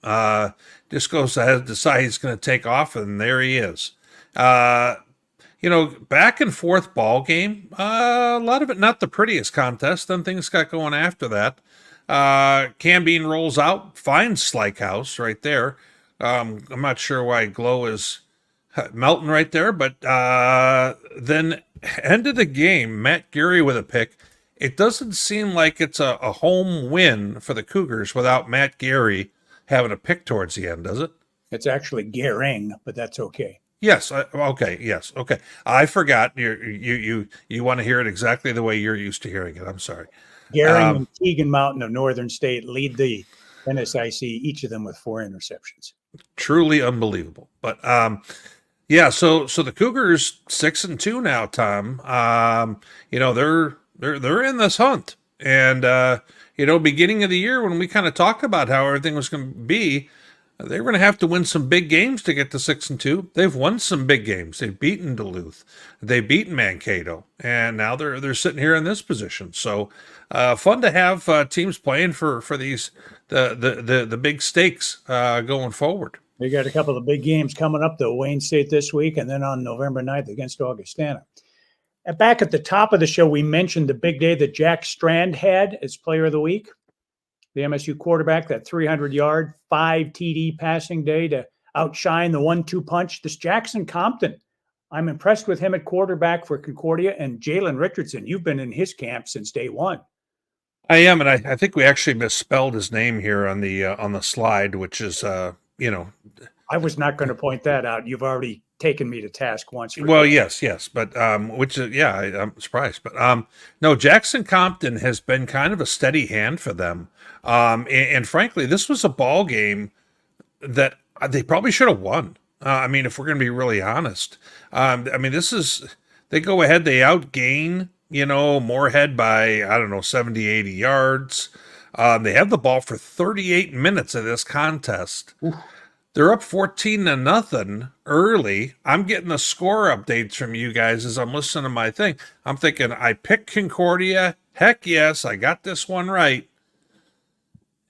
Just goes ahead, decide he's going to take off, and there he is. Back and forth ball game. A lot of it not the prettiest contest. Then things got going after that. Cam Dean rolls out, finds Slykehouse right there. I'm not sure why Glow is melting right there, but then end of the game, Matt Geary with a pick. It doesn't seem like it's a home win for the Cougars without Matt Geary having a pick towards the end, does it? It's actually Gehring, but that's okay. Yes. Okay. Yes. Okay. I forgot. You want to hear it exactly the way you're used to hearing it. I'm sorry. Gehring and Keegan Mountain of Northern State lead the NSIC, each of them with 4 interceptions. Truly unbelievable. But so the Cougars 6-2 now, Tom. They're in this hunt, and beginning of the year when we kind of talked about how everything was going to be. They were going to have to win some big games to get to 6-2. They've won some big games. They've beaten Duluth. They've beaten Mankato, and now they're sitting here in this position. So fun to have teams playing for these the big stakes going forward. They got a couple of big games coming up, though. Wayne State this week, and then on November 9th against Augustana. Back at the top of the show, we mentioned the big day that Jack Strand had as Player of the Week. The MSU quarterback, that 300-yard, 5 TD passing day to outshine the 1-2 punch. This Jackson Compton, I'm impressed with him at quarterback for Concordia. And Jalen Richardson, you've been in his camp since day one. I am, and I think we actually misspelled his name here on the slide, which is I was not going to point that out. You've already taken me to task once. Well, yes, but I'm surprised. But no, Jackson Compton has been kind of a steady hand for them. And frankly, this was a ball game that they probably should have won. If we're going to be really honest, they go ahead, they outgain, Morehead by, 70, 80 yards. They have the ball for 38 minutes of this contest. Oof. They're up 14-0 early. I'm getting the score updates from you guys as I'm listening to my thing. I'm thinking, I picked Concordia. Heck yes, I got this one right.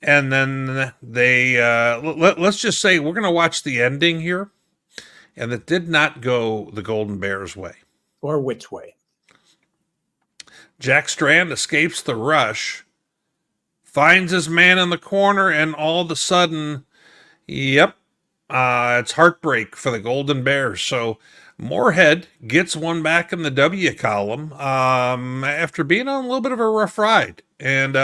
And then they, let's just say we're going to watch the ending here. And it did not go the Golden Bears' way. Or which way? Jack Strand escapes the rush, finds his man in the corner, and all of a sudden, it's heartbreak for the Golden Bears. So Morehead gets one back in the W column after being on a little bit of a rough ride. And,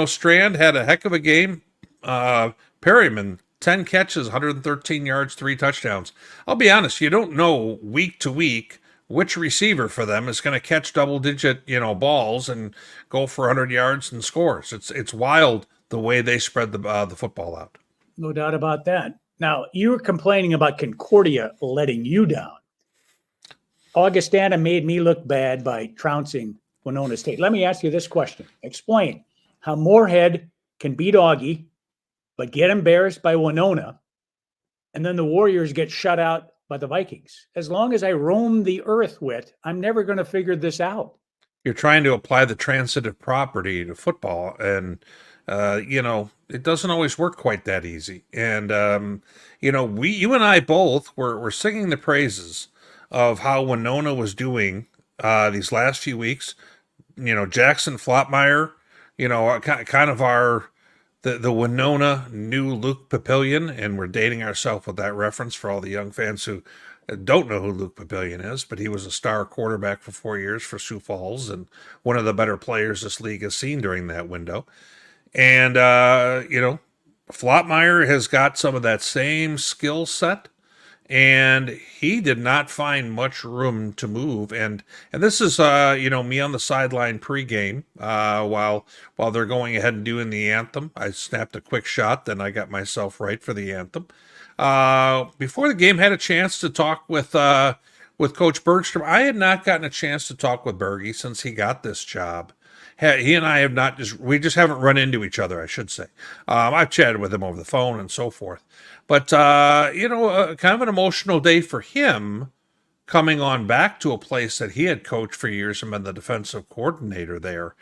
Strand had a heck of a game. Perryman, 10 catches, 113 yards, 3 touchdowns. I'll be honest, you don't know week to week which receiver for them is going to catch double-digit, balls and go for 100 yards and scores. It's wild the way they spread the football out. No doubt about that. Now, you were complaining about Concordia letting you down. Augustana made me look bad by trouncing Winona State. Let me ask you this question. Explain how Morehead can beat Augie, but get embarrassed by Winona, and then the Warriors get shut out by the Vikings. As long as I roam the earth, Witt, I'm never going to figure this out. You're trying to apply the transitive property to football, and it doesn't always work quite that easy. And you and I both were singing the praises of how Winona was doing these last few weeks. Jackson Flotmeyer, kind of the Winona new Luke Papillion, and we're dating ourselves with that reference for all the young fans who don't know who Luke Papillion is, but he was a star quarterback for 4 years for Sioux Falls and one of the better players this league has seen during that window. And, Flotmeyer has got some of that same skill set, and he did not find much room to move. And this is, me on the sideline pregame while they're going ahead and doing the anthem. I snapped a quick shot, then I got myself right for the anthem. Before the game, had a chance to talk with with Coach Bergstrom. I had not gotten a chance to talk with Bergie since he got this job. He and I have not we just haven't run into each other, I should say. I've chatted with him over the phone and so forth. But, kind of an emotional day for him coming on back to a place that he had coached for years and been the defensive coordinator there.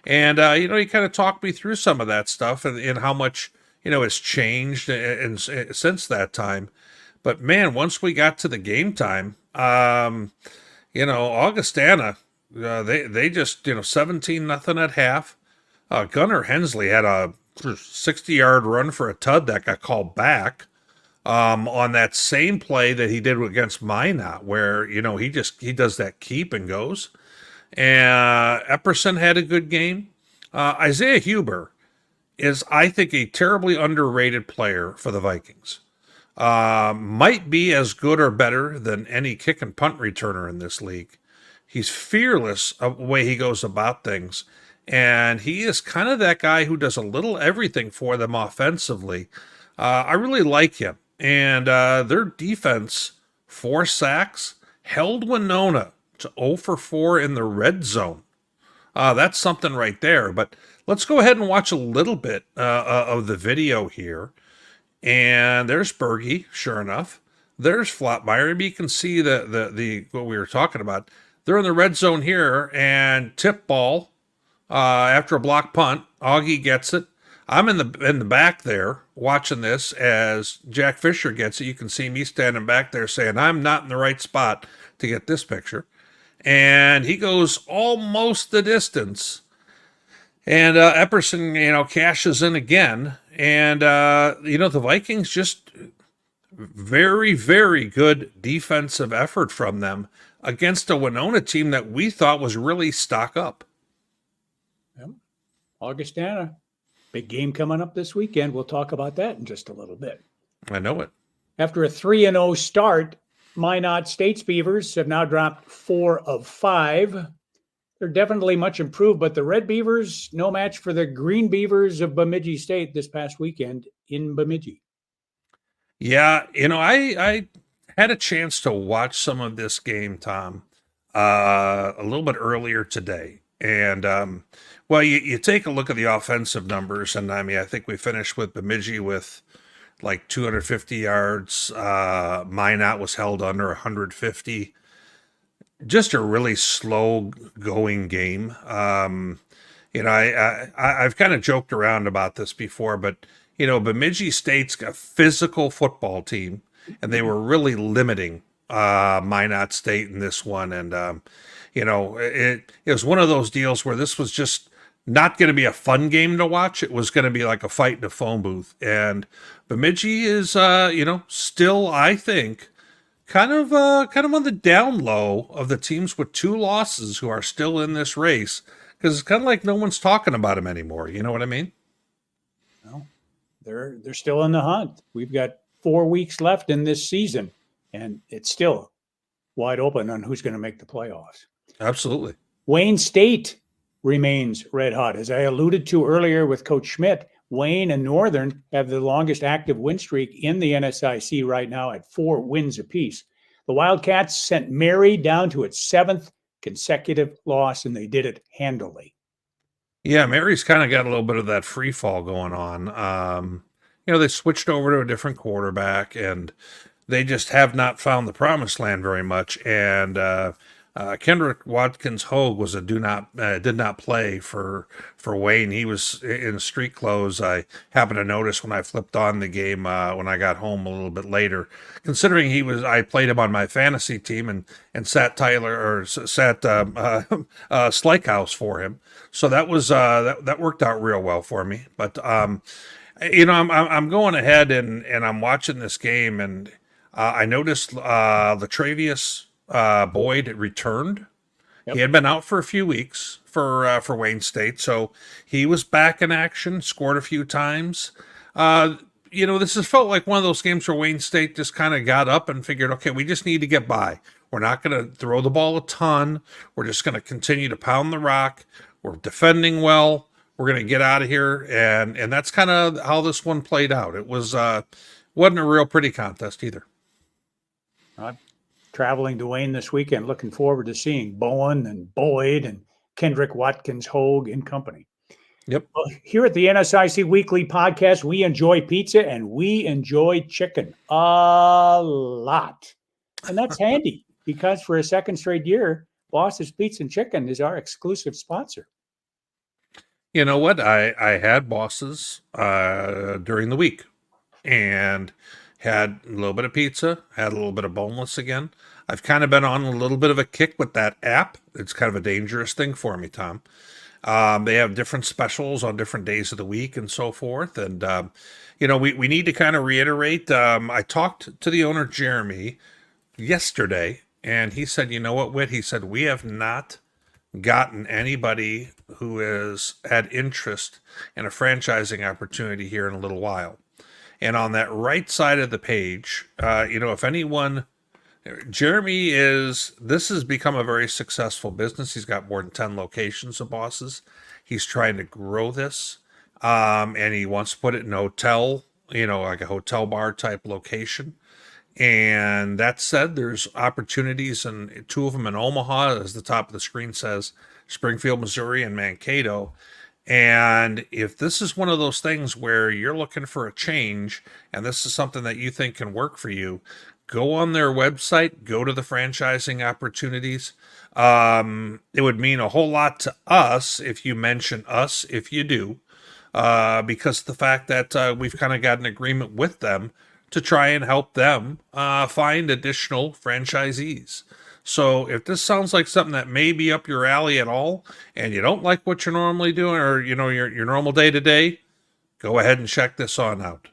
And, he kind of talked me through some of that stuff and how much, has changed and since that time. But man, once we got to the game time, Augustana, they just, 17-0 at half. Gunnar Hensley had a 60-yard run for a tud that got called back on that same play that he did against Minot, where, he does that keep and goes. And Epperson had a good game. Isaiah Huber is, I think, a terribly underrated player for the Vikings. Might be as good or better than any kick and punt returner in this league. He's fearless of the way he goes about things. And he is kind of that guy who does a little everything for them offensively. I really like him. And their defense, 4 sacks, held Winona to 0 for 4 in the red zone. That's something right there. But let's go ahead and watch a little bit of the video here. And there's Bergie, sure enough. There's Flotmeyer. Maybe you can see the what we were talking about. They're in the red zone here, and tip ball after a block punt. Augie gets it. I'm in the back there watching this as Jack Fisher gets it. You can see me standing back there saying, I'm not in the right spot to get this picture. And he goes almost the distance. And Epperson, cashes in again. And, the Vikings just very, very good defensive effort from them against a Winona team that we thought was really stock up. Yep. Augustana, big game coming up this weekend. We'll talk about that in just a little bit. I know it. After a 3-0 start, Minot State's Beavers have now dropped 4 of 5. They're definitely much improved, but the Red Beavers, no match for the Green Beavers of Bemidji State this past weekend in Bemidji. Yeah, I had a chance to watch some of this game, Tom, a little bit earlier today. And, you take a look at the offensive numbers, and I think we finished with Bemidji with like 250 yards. Minot was held under 150. Just a really slow going game. I've kind of joked around about this before, but Bemidji State's a physical football team, and they were really limiting Minot State in this one. And it was one of those deals where this was just not going to be a fun game to watch. It was going to be like a fight in a phone booth. And Bemidji is, still, I think, kind of on the down low of the teams with 2 losses who are still in this race, because it's kind of like no one's talking about them anymore. You know what I mean? No, they're still in the hunt. We've got 4 weeks left in this season, and it's still wide open on who's going to make the playoffs. Absolutely. Wayne State remains red hot. As I alluded to earlier with Coach Schmidt, Wayne and Northern have the longest active win streak in the NSIC right now at 4 wins apiece. The Wildcats sent Mary down to its 7th consecutive loss, and they did it handily. Yeah, Mary's kind of got a little bit of that free fall going on. They switched over to a different quarterback, and they just have not found the promised land very much. And Kendrick Watkins Hogue was did not play for Wayne. He was in street clothes. I happened to notice when I flipped on the game when I got home a little bit later. Considering I played him on my fantasy team and sat Slykehouse for him. So that was that worked out real well for me. But I'm going ahead and I'm watching this game, and I noticed Latravius Boyd returned. Yep. He had been out for a few weeks for Wayne State, so he was back in action, scored a few times. This has felt like one of those games where Wayne State just kind of got up and figured, okay, we just need to get by. We're not going to throw the ball a ton. We're just going to continue to pound the rock. We're defending well. We're going to get out of here, and that's kind of how this one played out. It wasn't a real pretty contest either. traveling to Wayne this weekend. Looking forward to seeing Bowen and Boyd and Kendrick Watkins, Hogue, and company. Yep. Well, here at the NSIC Weekly Podcast, we enjoy pizza and we enjoy chicken a lot. And that's handy because for a second straight year, Boss's Pizza and Chicken is our exclusive sponsor. You know what? I had Bosses during the week and had a little bit of pizza, had a little bit of boneless again. I've kind of been on a little bit of a kick with that app. It's kind of a dangerous thing for me, Tom. They have different specials on different days of the week and so forth. And, we need to kind of reiterate. I talked to the owner, Jeremy, yesterday, and he said, you know what, Witt? He said, we have not gotten anybody who has had interest in a franchising opportunity here in a little while. And on that right side of the page, if anyone, this has become a very successful business. He's got more than 10 locations of Bosses. He's trying to grow this. And he wants to put it in a hotel, like a hotel bar type location. And that said, there's opportunities, and 2 of them in Omaha, as the top of the screen says, Springfield, Missouri, and Mankato. And if this is one of those things where you're looking for a change, and this is something that you think can work for you, go on their website, go to the franchising opportunities. It would mean a whole lot to us if you mention us, if you do, because the fact that we've kind of got an agreement with them to try and help them find additional franchisees. So if this sounds like something that may be up your alley at all, and you don't like what you're normally doing, or your normal day to day, go ahead and check this on out.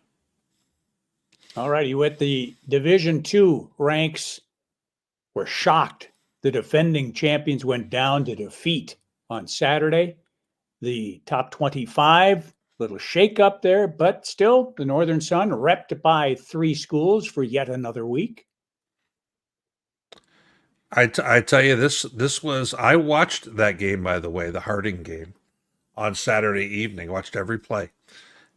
All righty, with the Division II ranks, were shocked. The defending champions went down to defeat on Saturday. The top 25, little shake up there, but still the Northern Sun repped by 3 schools for yet another week. I tell you, this was, I watched that game, by the way, the Harding game on Saturday evening, watched every play,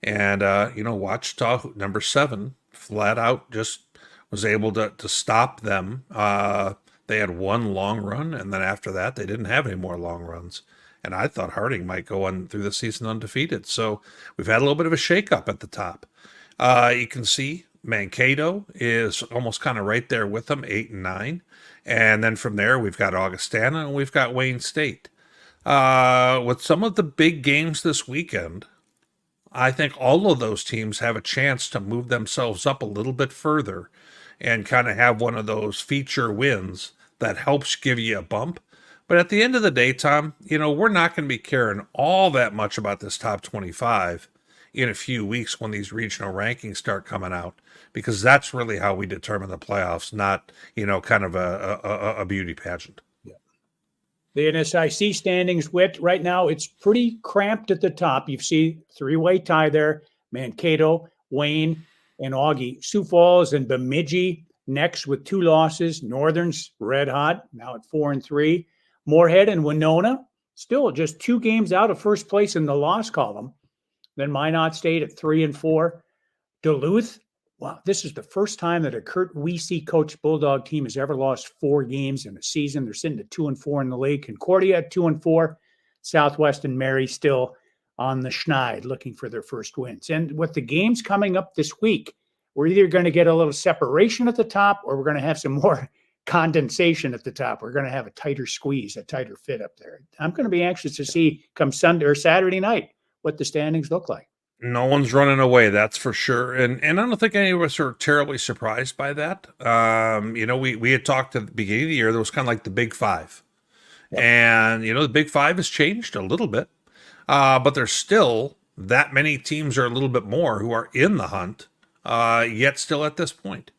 and, watched number 7 flat out just was able to stop them. They had 1 long run, and then after that, they didn't have any more long runs. And I thought Harding might go on through the season undefeated. So we've had a little bit of a shakeup at the top. You can see Mankato is almost kind of right there with them, 8 and 9. And then from there, we've got Augustana and we've got Wayne State. With some of the big games this weekend, I think all of those teams have a chance to move themselves up a little bit further and kind of have one of those feature wins that helps give you a bump. But at the end of the day, Tom, we're not going to be caring all that much about this top 25 in a few weeks when these regional rankings start coming out, because that's really how we determine the playoffs, not, kind of a beauty pageant. Yeah. The NSIC standings, Witt, right now, it's pretty cramped at the top. You see 3-way tie there, Mankato, Wayne, and Augie. Sioux Falls and Bemidji next with 2 losses. Northern's red hot, now at 4 and 3. Morehead and Winona, still just 2 games out of first place in the loss column. Then Minot State at 3 and 4. Duluth, wow, this is the first time that a Kurt Weese coached Bulldog team has ever lost 4 games in a season. They're sitting at 2 and 4 in the league. Concordia at 2 and 4. Southwest and Mary still on the schneid looking for their first wins. And with the games coming up this week, we're either going to get a little separation at the top, or we're going to have some more condensation at the top. We're going to have a tighter squeeze, a tighter fit up there. I'm going to be anxious to see come Sunday or Saturday night what the standings look like. No one's running away, that's for sure. And I don't think any of us are terribly surprised by that. We had talked at the beginning of the year, there was kind of like the Big 5. Yep. And, the Big 5 has changed a little bit. But there's still that many teams, or a little bit more, who are in the hunt, yet still at this point.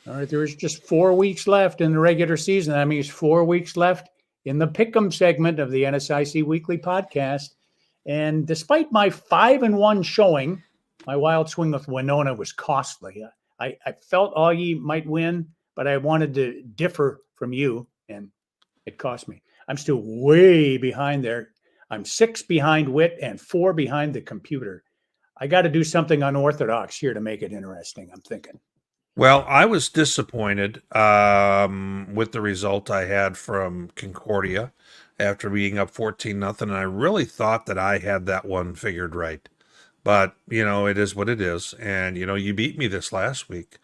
All right, there's just 4 weeks left in the regular season. That means 4 weeks left in the Pick'em segment of the NSIC Weekly Podcast. And despite my 5-1 showing, my wild swing with Winona was costly. I felt Augie might win, but I wanted to differ from you, and it cost me. I'm still way behind there. I'm 6 behind Witt and 4 behind the computer. I got to do something unorthodox here to make it interesting, I'm thinking. Well, I was disappointed with the result I had from Concordia after being up 14-0. And I really thought that I had that one figured right. But, it is what it is. And, you beat me this last week.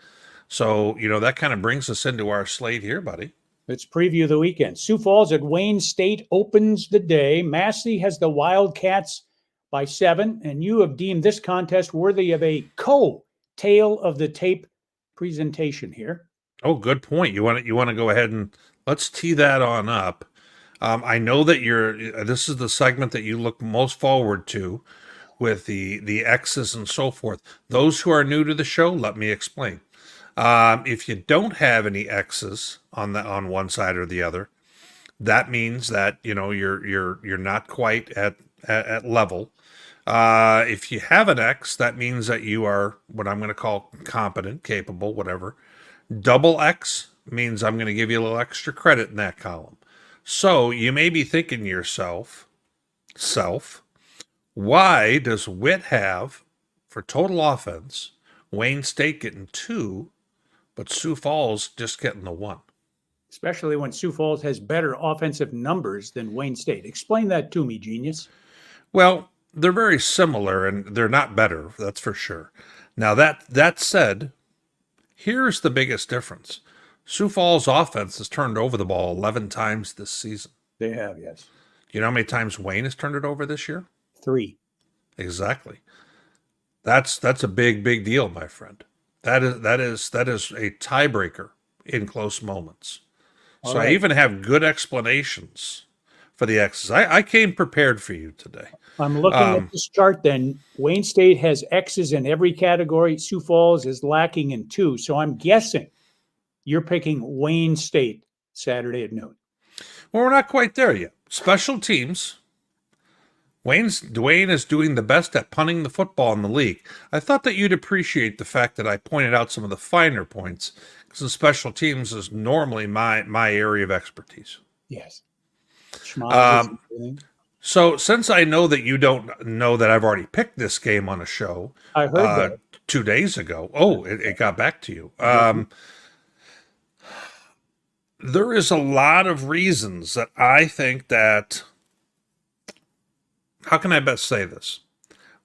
So, that kind of brings us into our slate here, buddy. Let's preview the weekend. Sioux Falls at Wayne State opens the day. Massey has the Wildcats by 7, and you have deemed this contest worthy of a tale of the tape presentation here. Oh, good point. You want to go ahead and let's tee that on up. I know that this is the segment that you look most forward to with the X's and so forth. Those who are new to the show, let me explain. If you don't have any X's on one side or the other, that means that you're not quite at level. If you have an X, that means that you are what I'm going to call competent, capable, whatever. Double X means I'm going to give you a little extra credit in that column. So you may be thinking to yourself, why does Witt have, for total offense, Wayne State getting 2, but Sioux Falls just getting the 1? Especially when Sioux Falls has better offensive numbers than Wayne State. Explain that to me, genius. Well, they're very similar, and they're not better, that's for sure. Now, that said, here's the biggest difference. Sioux Falls offense has turned over the ball 11 times this season. They have, yes. Do you know how many times Wayne has turned it over this year? 3. Exactly. That's a big deal, my friend. That is a tiebreaker in close moments. All so right. I even have good explanations for the X's. I came prepared for you today. I'm looking at this chart then. Wayne State has X's in every category. Sioux Falls is lacking in 2. So I'm guessing you're picking Wayne State Saturday at noon. Well, we're not quite there yet. Special teams. Dwayne is doing the best at punting the football in the league. I thought that you'd appreciate the fact that I pointed out some of the finer points, because the special teams is normally my area of expertise. Yes. So since I know that you don't know that I've already picked this game on a show, I heard that 2 days ago. Oh, it got back to you. There is a lot of reasons that I think that, how can I best say this?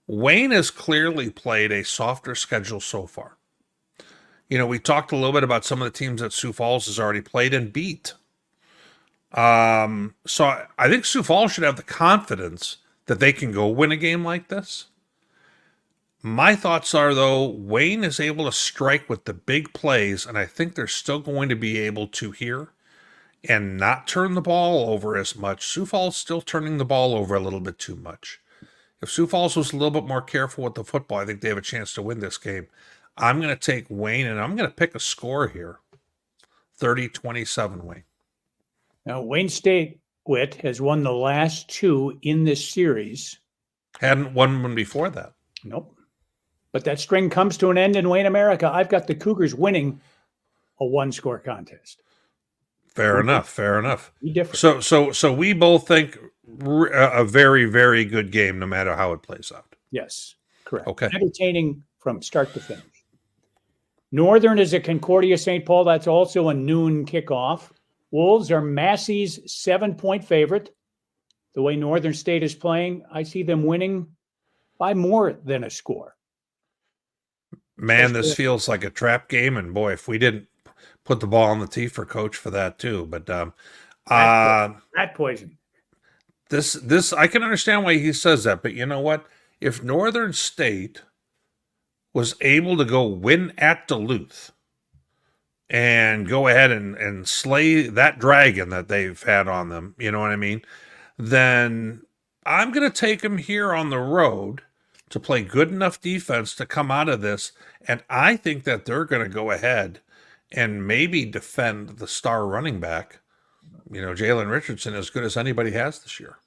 Wayne has clearly played a softer schedule so far. We talked a little bit about some of the teams that Sioux Falls has already played and beat. So I think Sioux Falls should have the confidence that they can go win a game like this. My thoughts are, though, Wayne is able to strike with the big plays, and I think they're still going to be able to here and not turn the ball over as much. Sioux Falls still turning the ball over a little bit too much. If Sioux Falls was a little bit more careful with the football, I think they have a chance to win this game. I'm going to take Wayne, and I'm going to pick a score here. 30-27 Wayne. Now, Wayne State, Witt, has won the last 2 in this series. Hadn't won one before that. Nope. But that string comes to an end in Wayne, America. I've got the Cougars winning a 1-score contest. Fair enough. Be different. So we both think a very, very good game, no matter how it plays out. Yes, correct. Okay. Entertaining from start to finish. Northern is at Concordia St. Paul. That's also a noon kickoff. Wolves are Massey's 7-point favorite. The way Northern State is playing, I see them winning by more than a score. Man, this feels like a trap game, and boy, if we didn't put the ball on the tee for Coach for that too. But rat poison. This I can understand why he says that, but you know what? If Northern State was able to go win at Duluth and go ahead and slay that dragon that they've had on them, you know what I mean? Then I'm going to take them here on the road to play good enough defense to come out of this. And I think that they're going to go ahead and maybe defend the star running back, Jalen Richardson, as good as anybody has this year.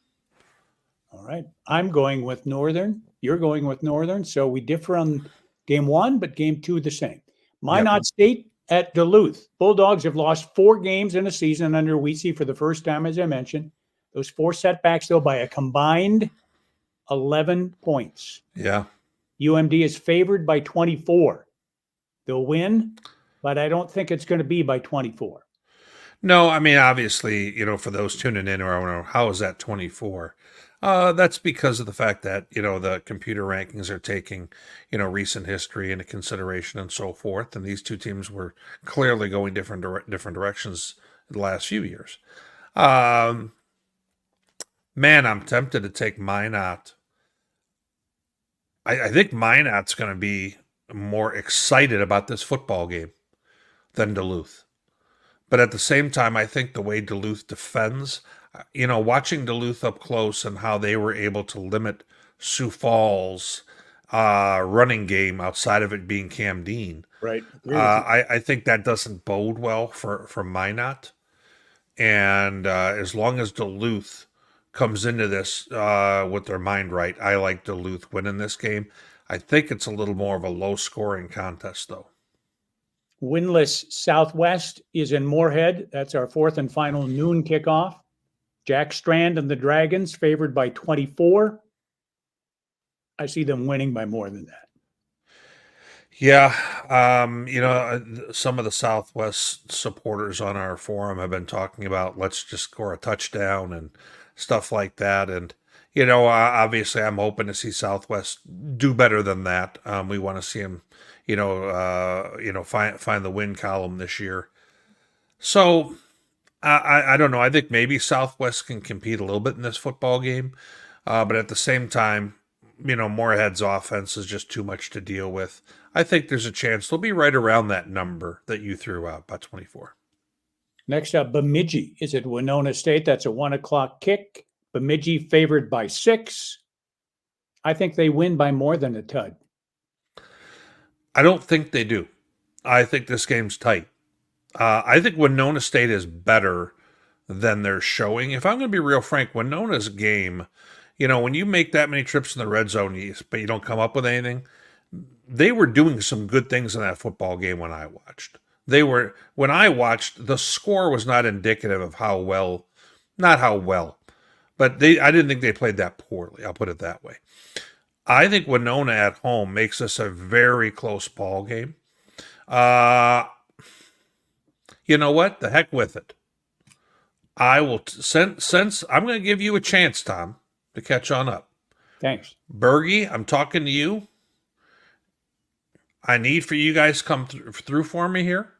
All right. I'm going with Northern. You're going with Northern. So we differ on game 1, but game 2 the same. Minot State at Duluth. Bulldogs have lost 4 games in a season under Weesey for the first time, as I mentioned. Those 4 setbacks, though, by a combined 11 points. Yeah. UMD is favored by 24. They'll win but I don't think it's going to be by 24. No, I mean, obviously, for those tuning in, or how is that 24? That's because of the fact that, the computer rankings are taking, recent history into consideration and so forth. And these two teams were clearly going different directions the last few years. Man, I'm tempted to take Minot. I think Minot's going to be more excited about this football game than Duluth. But at the same time, I think the way Duluth defends, watching Duluth up close and how they were able to limit Sioux Falls' running game outside of it being Cam Dean. Right. I think that doesn't bode well for Minot. And as long as Duluth comes into this with their mind right, I like Duluth winning this game. I think it's a little more of a low-scoring contest, though. Winless Southwest is in Morehead. That's our fourth and final noon kickoff. Jack Strand and the Dragons favored by 24. I see them winning by more than that. Yeah. Some of the Southwest supporters on our forum have been talking about let's just score a touchdown and stuff like that. And, obviously I'm hoping to see Southwest do better than that. We want to see them find the win column this year. So I don't know. I think maybe Southwest can compete a little bit in this football game. But at the same time, Morehead's offense is just too much to deal with. I think there's a chance they'll be right around that number that you threw out, about 24. Next up, Bemidji is at Winona State. That's a 1:00 kick. Bemidji favored by 6. I think they win by more than a tud. I don't think they do. I think this game's tight. I think Winona State is better than they're showing. If I'm going to be real frank, Winona's game, when you make that many trips in the red zone, but you don't come up with anything, they were doing some good things in that football game when I watched. When I watched, the score was not indicative of not how well, but I didn't think they played that poorly. I'll put it that way. I think Winona at home makes this a very close ball game. You know what? The heck with it. I will since I'm going to give you a chance, Tom, to catch on up. Thanks. Bergie, I'm talking to you. I need for you guys to come through for me here.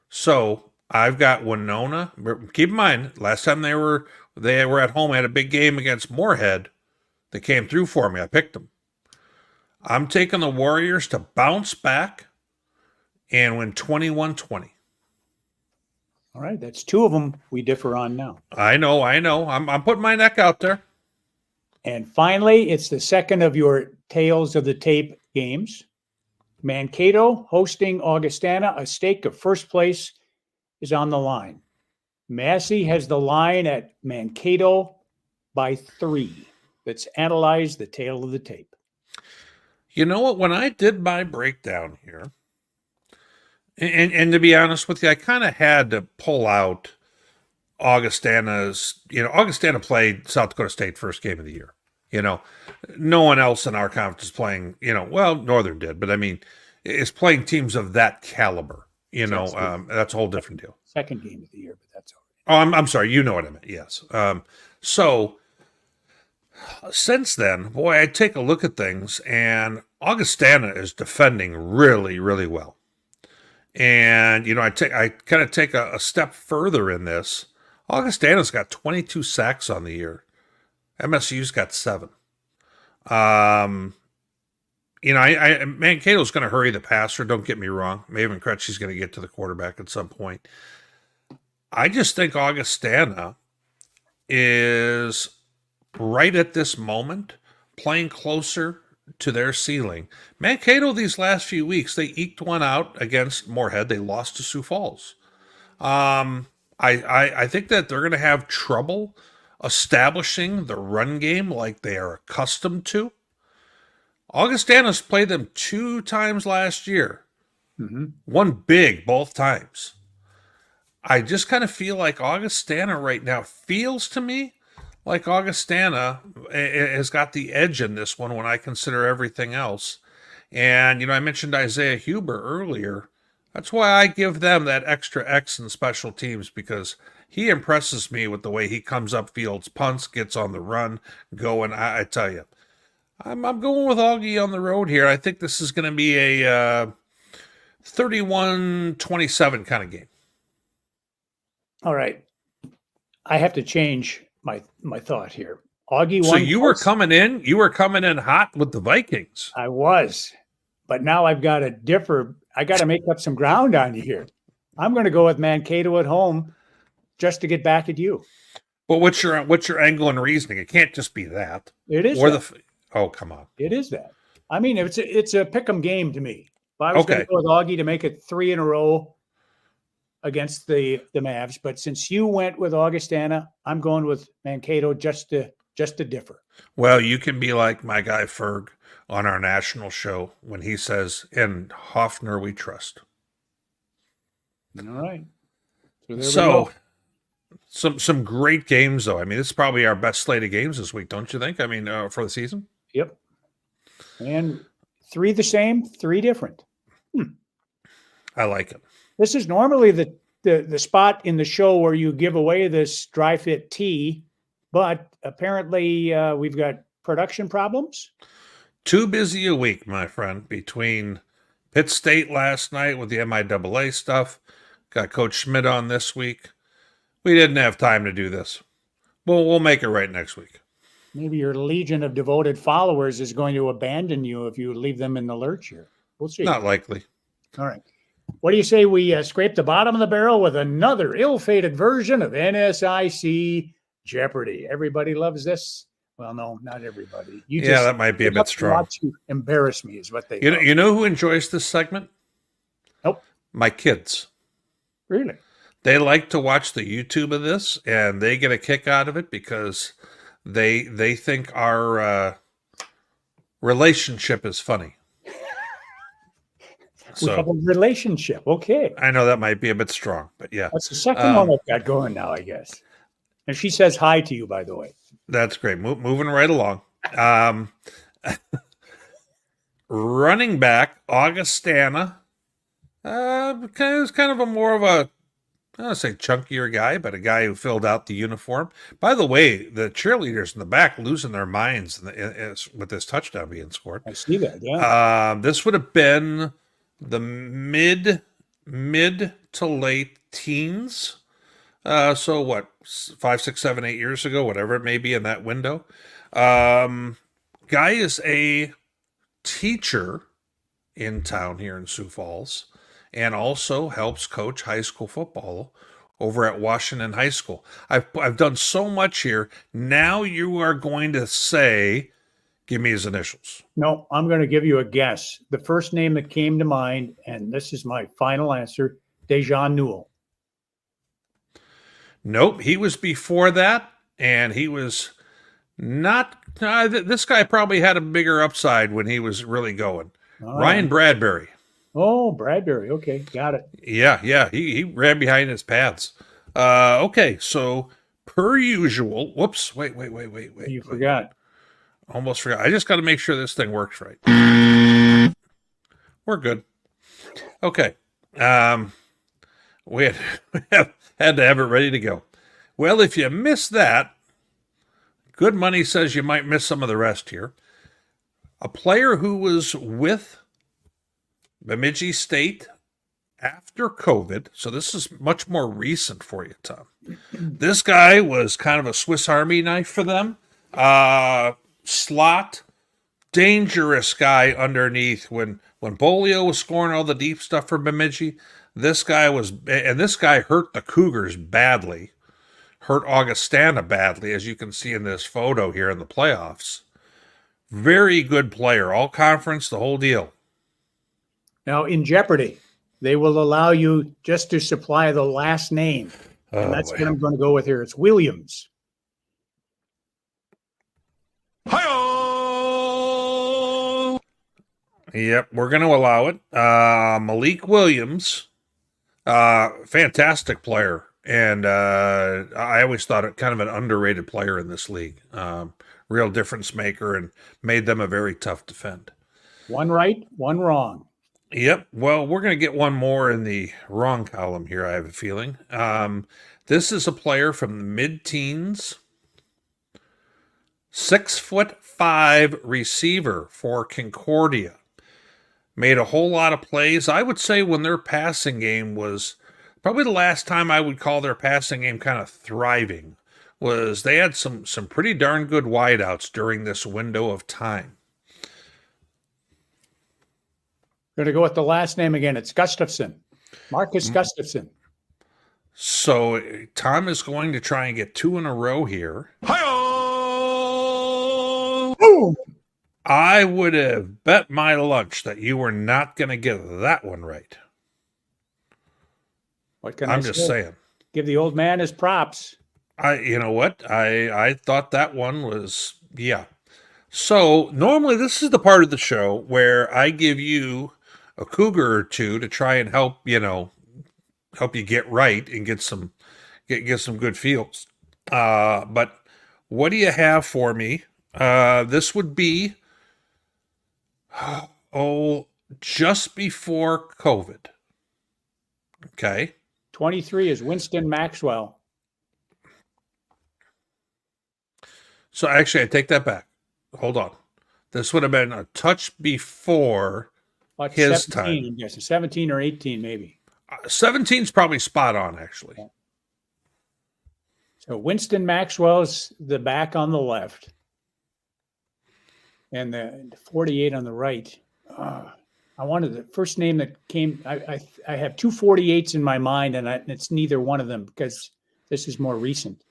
So I've got Winona. Keep in mind, last time they were at home, I had a big game against Morehead. They came through for me. I picked them. I'm taking the Warriors to bounce back and win 21-20. All right, that's 2 of them we differ on now. I know. I'm putting my neck out there. And finally, it's the second of your Tales of the Tape games. Mankato hosting Augustana. A stake of first place is on the line. Massey has the line at Mankato by 3. Let's analyze the tale of the tape. You know what? When I did my breakdown here, and to be honest with you, I kind of had to pull out Augustana's. Augustana played South Dakota State first game of the year. No one else in our conference is playing. Northern did, but I mean, is playing teams of that caliber. That's a whole different deal. Second game of the year, but that's all right. Oh, I'm sorry. You know what I meant. Yes. So since then, boy, I take a look at things, and Augustana is defending really, really well. And I kind of take a step further in this. Augustana's got 22 sacks on the year. MSU's got 7. Mankato's going to hurry the passer. Don't get me wrong. Maven Krejci's going to get to the quarterback at some point. I just think Augustana is right at this moment playing closer to their ceiling. Mankato these last few weeks, they eked one out against Morehead. They lost to Sioux Falls. I think that they're going to have trouble establishing the run game like they are accustomed to. Augustana's played them 2 times last year. Mm-hmm. One big both times. I just kind of feel like Augustana right now feels to me like Augustana has got the edge in this one when I consider everything else. And, I mentioned Isaiah Huber earlier. That's why I give them that extra X in special teams, because he impresses me with the way he comes up fields, punts, gets on the run, going. I tell you, I'm going with Augie on the road here. I think this is going to be a 31-27 kind of game. All right. I have to change my thought here. Augie So won. you were coming in hot with the Vikings. I was, but now I've got to differ. I got to make up some ground on you here. I'm going to go with Mankato at home just to get back at you. But what's your angle and reasoning? It can't just be that. It is. Or that. Oh, come on. It is that. I mean, it's a pick'em game to me. If I was going to go with Augie to make it 3 in a row against the Mavs, but since you went with Augustana, I'm going with Mankato just to differ. Well, you can be like my guy Ferg on our national show when he says, "In Hoffner we trust." All right. So some great games, though. I mean, this is probably our best slate of games this week, don't you think? I mean, for the season. Yep. And 3 the same, 3 different. I like it. This is normally the spot in the show where you give away this dry fit tee, but apparently we've got production problems. Too busy a week, my friend, between Pitt State last night with the MIAA stuff. Got Coach Schmidt on this week. We didn't have time to do this. We'll make it right next week. Maybe your legion of devoted followers is going to abandon you if you leave them in the lurch here. We'll see. Not likely. All right. What do you say we scrape the bottom of the barrel with another ill-fated version of NSIC Jeopardy? Everybody loves this. Well, no, not everybody. That might be a bit strong. To embarrass me is what they. You know who enjoys this segment? Nope. My kids. Really? They like to watch the YouTube of this, and they get a kick out of it because they think our relationship is funny. We have a relationship. Okay. I know that might be a bit strong, but yeah. That's the second one I've got going now, I guess. And she says hi to you, by the way. That's great. Moving right along. Running back, Augustana. Kind of a more of a, I don't say chunkier guy, but a guy who filled out the uniform. By the way, the cheerleaders in the back losing their minds with this touchdown being scored. I see that, yeah. This would have been the mid to late teens. So what, 5, 6, 7, 8 years ago, whatever it may be in that window. Guy is a teacher in town here in Sioux Falls, and also helps coach high school football over at Washington High School. I've done so much here. Now you are going to say, give me his initials. No, I'm going to give you a guess. The first name that came to mind, and this is my final answer, Dejan Newell. Nope, he was before that, and he was not. This guy probably had a bigger upside when he was really going. Ryan Bradbury. Oh, Bradbury. Okay, got it. Yeah. He ran behind his pads. Okay, so per usual. Whoops. Wait. You forgot. Almost forgot. I just got to make sure this thing works right. We're good. Okay. We had to have it ready to go. Well, if you miss that, good money says you might miss some of the rest here. A player who was with Bemidji State after COVID, so this is much more recent for you, Tom. This guy was kind of a Swiss Army knife for them. Slot, dangerous guy underneath. When Bolio was scoring all the deep stuff for Bemidji, this guy hurt the Cougars badly, hurt Augustana badly, as you can see in this photo here in the playoffs. Very good player, all conference, the whole deal. Now, in Jeopardy, they will allow you just to supply the last name. And that's what I'm going to go with here. It's Williams. Hi-oh! Yep, we're going to allow it. Malik Williams, fantastic player. And I always thought it kind of an underrated player in this league. Real difference maker, and made them a very tough defend. One right, one wrong. Yep. Well, we're going to get one more in the wrong column here, I have a feeling. This is a player from the mid-teens, 6'5" receiver for Concordia. Made a whole lot of plays. I would say when their passing game was probably the last time I would call their passing game kind of thriving, was they had some pretty darn good wideouts during this window of time. Going to go with the last name again. It's Gustafson. Marcus Gustafson. So Tom is going to try and get 2 in a row here. Boom! I would have bet my lunch that you were not going to get that one right. What can I'm I just say? saying. Give the old man his props. You know what? I thought that one was, yeah. So normally this is the part of the show where I give you a cougar or two to try and help you get right and get some good feels. But what do you have for me? This would be just before COVID. Okay. 23 is Winston Maxwell. So actually, I take that back. Hold on. This would have been a touch before About his 17, time. I'm guessing 17 or 18, maybe. 17's probably spot on, actually. So Winston Maxwell's the back on the left, and the 48 on the right. I wanted the first name that came. I have 2 48s in my mind, and it's neither one of them because this is more recent.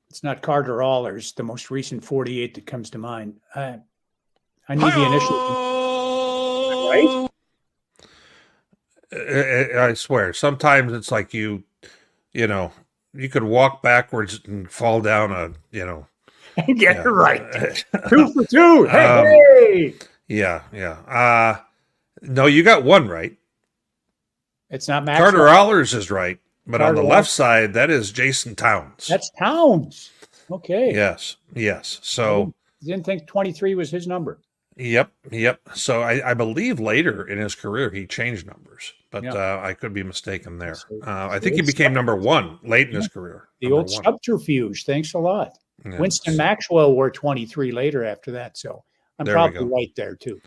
It's not Carter Allers, the most recent 48 that comes to mind. I need the initial. Right? I swear, sometimes it's like you could walk backwards and fall down Get it right. 2 for 2. Hey! Yeah. No, you got one right. It's not Maxwell. Carter Allers is right, but on Carter the left side, that is Jason Towns. That's Towns. Okay. Yes. So I didn't think 23 was his number. Yep. So I believe later in his career he changed numbers, but I could be mistaken there. I think he became number 1 late in his career. The old subterfuge. Thanks a lot. Yeah. Winston Maxwell wore 23 later after that, so I'm probably right there too.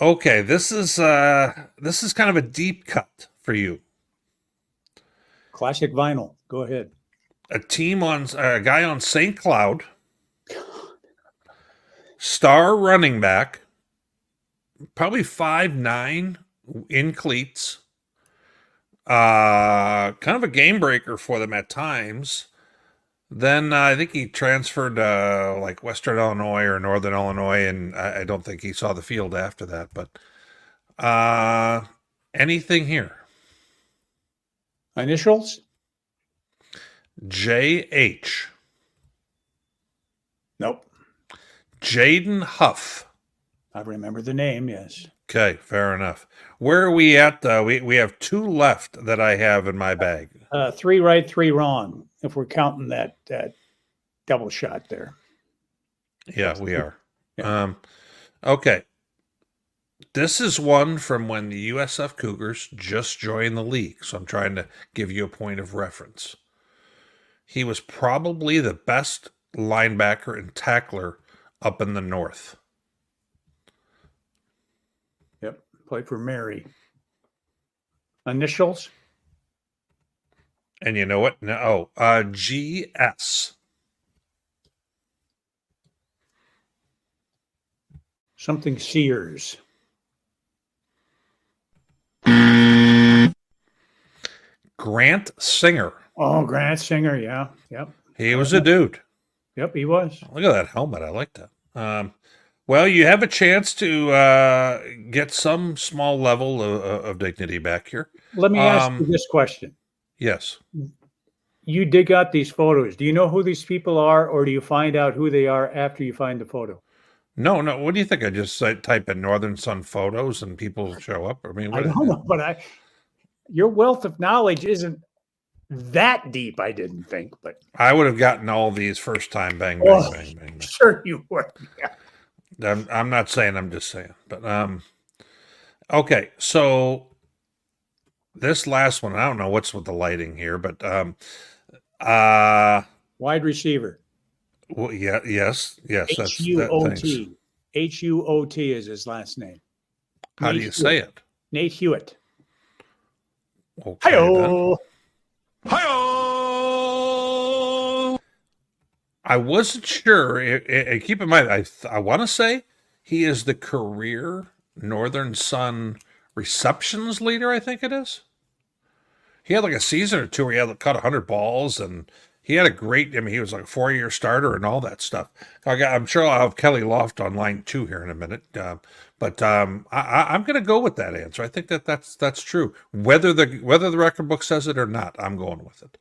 Okay, this is kind of a deep cut for you. Classic vinyl. Go ahead. A guy on St. Cloud. Star running back, probably 5'9" in cleats. Kind of a game breaker for them at times. Then I think he transferred to like Western Illinois or Northern Illinois, and I don't think he saw the field after that. But anything here? Initials? J.H. Nope. Jaden Huff. I remember the name, yes. Okay, fair enough. Where are we at? We have 2 left that I have in my bag. 3 right, 3 wrong, if we're counting that double shot there. Yeah, we are. Yeah. Okay. This is one from when the USF Cougars just joined the league, so I'm trying to give you a point of reference. He was probably the best linebacker and tackler up in the north. Yep. Played for Mary. Initials? And you know what? No. GS. Something Sears. Grant Singer. Oh, Grant Singer, yeah. Yep. He was a dude. Yep, he was. Look at that helmet. I like that. Well, you have a chance to get some small level of dignity back here. Let me ask you this question. Yes. You dig out these photos. Do you know who these people are, or do you find out who they are after you find the photo? No. What do you think? I just type in Northern Sun photos and people show up? I mean, I don't know, but your wealth of knowledge isn't that deep, I didn't think. But I would have gotten all these first time. Bang, bang, bang, bang, bang. Sure you would. Yeah. I'm not saying, I'm just saying. But okay, so this last one, I don't know what's with the lighting here, but Wide receiver. well, yes, that's that. Thanks. Huot. Huot is his last name. How do you say it? Nate Hewitt. Okay, Hi-oh. Hi-oh! I wasn't sure. And keep in mind, I want to say he is the career Northern Sun receptions leader, I think it is. He had like a season or two where he had caught 100 balls, and he had a great, I mean, he was like a 4-year starter and all that stuff. I'm sure I'll have Kelly Loft on line 2 here in a minute. But I'm going to go with that answer. I think that's true. Whether the record book says it or not, I'm going with it.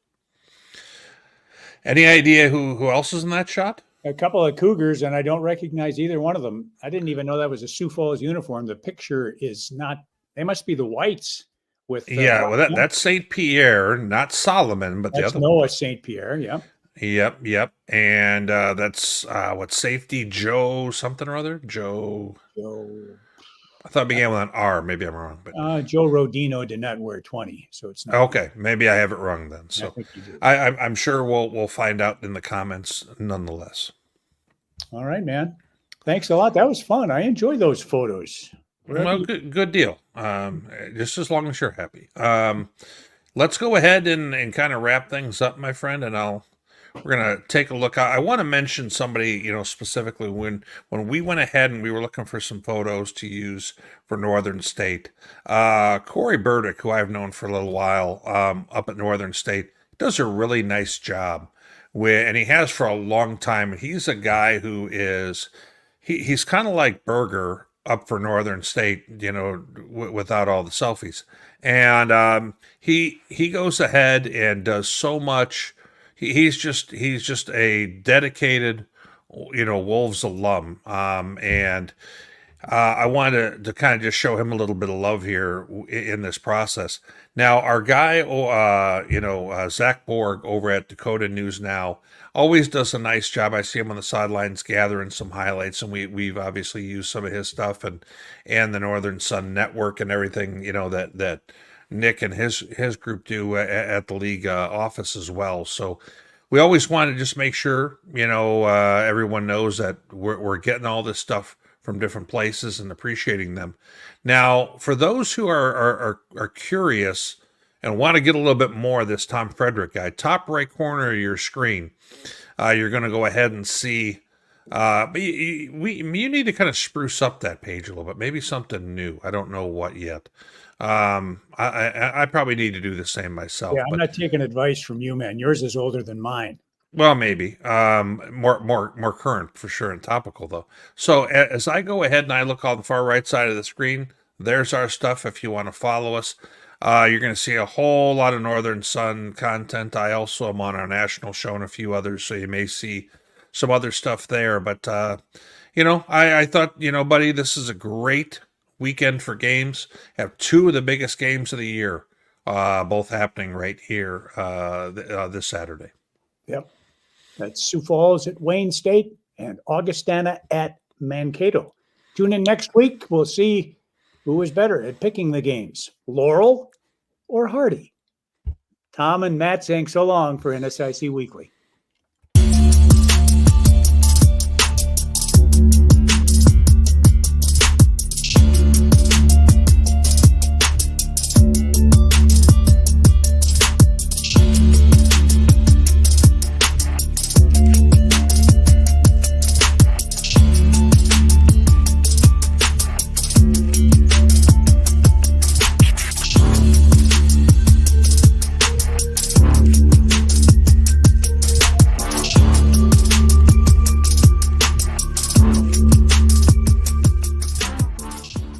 Any idea who else is in that shot? A couple of Cougars, and I don't recognize either one of them. I didn't even know that was a Sioux Falls uniform. The picture is not. They must be the whites. With well, that's St. Pierre, not Solomon, but that's the other Noah one. St. Pierre. Yeah. Yep. And that's what safety Joe something or other. Joe. I thought it began with an R. Maybe I'm wrong, but Joe Rodino did not wear 20, so it's not. Okay, maybe I have it wrong then. So I think you do. I'm sure we'll find out in the comments nonetheless. All right, man. Thanks a lot. That was fun. I enjoyed those photos. Well, good deal. Just as long as you're happy. Let's go ahead and kind of wrap things up, my friend, and we're gonna take a look. I want to mention somebody, specifically when we went ahead and we were looking for some photos to use for Northern State. Corey Burdick, who I've known for a little while, up at Northern State, does a really nice job and he has for a long time. He's a guy who is he's kind of like Berger up for Northern State, without all the selfies, and he goes ahead and does so much. He's just a dedicated, Wolves alum, and I wanted to kind of just show him a little bit of love here in this process. Now, our guy, Zach Borg over at Dakota News Now, always does a nice job. I see him on the sidelines gathering some highlights, and we've obviously used some of his stuff and the Northern Sun Network and everything, that Nick and his group do at the league office as well. So we always want to just make sure, everyone knows that we're getting all this stuff from different places and appreciating them. Now, for those who are curious and want to get a little bit more of this Tom Frederick guy, top right corner of your screen, you're going to go ahead and see. But you need to kind of spruce up that page a little bit, maybe something new. I don't know what yet. I probably need to do the same myself. Yeah, I'm not taking advice from you, man. Yours is older than mine. Well, maybe more current for sure and topical though. So as I go ahead and I look on the far right side of the screen, there's our stuff. If you want to follow us, you're going to see a whole lot of Northern Sun content. I also am on our national show and a few others, so you may see some other stuff there. But I thought, buddy, this is a great weekend for games. Have 2 of the biggest games of the year, both happening right here this Saturday. Yep. That's Sioux Falls at Wayne State and Augustana at Mankato. Tune in next week. We'll see who is better at picking the games, Laurel or Hardy. Tom and Matt saying so long for NSIC Weekly.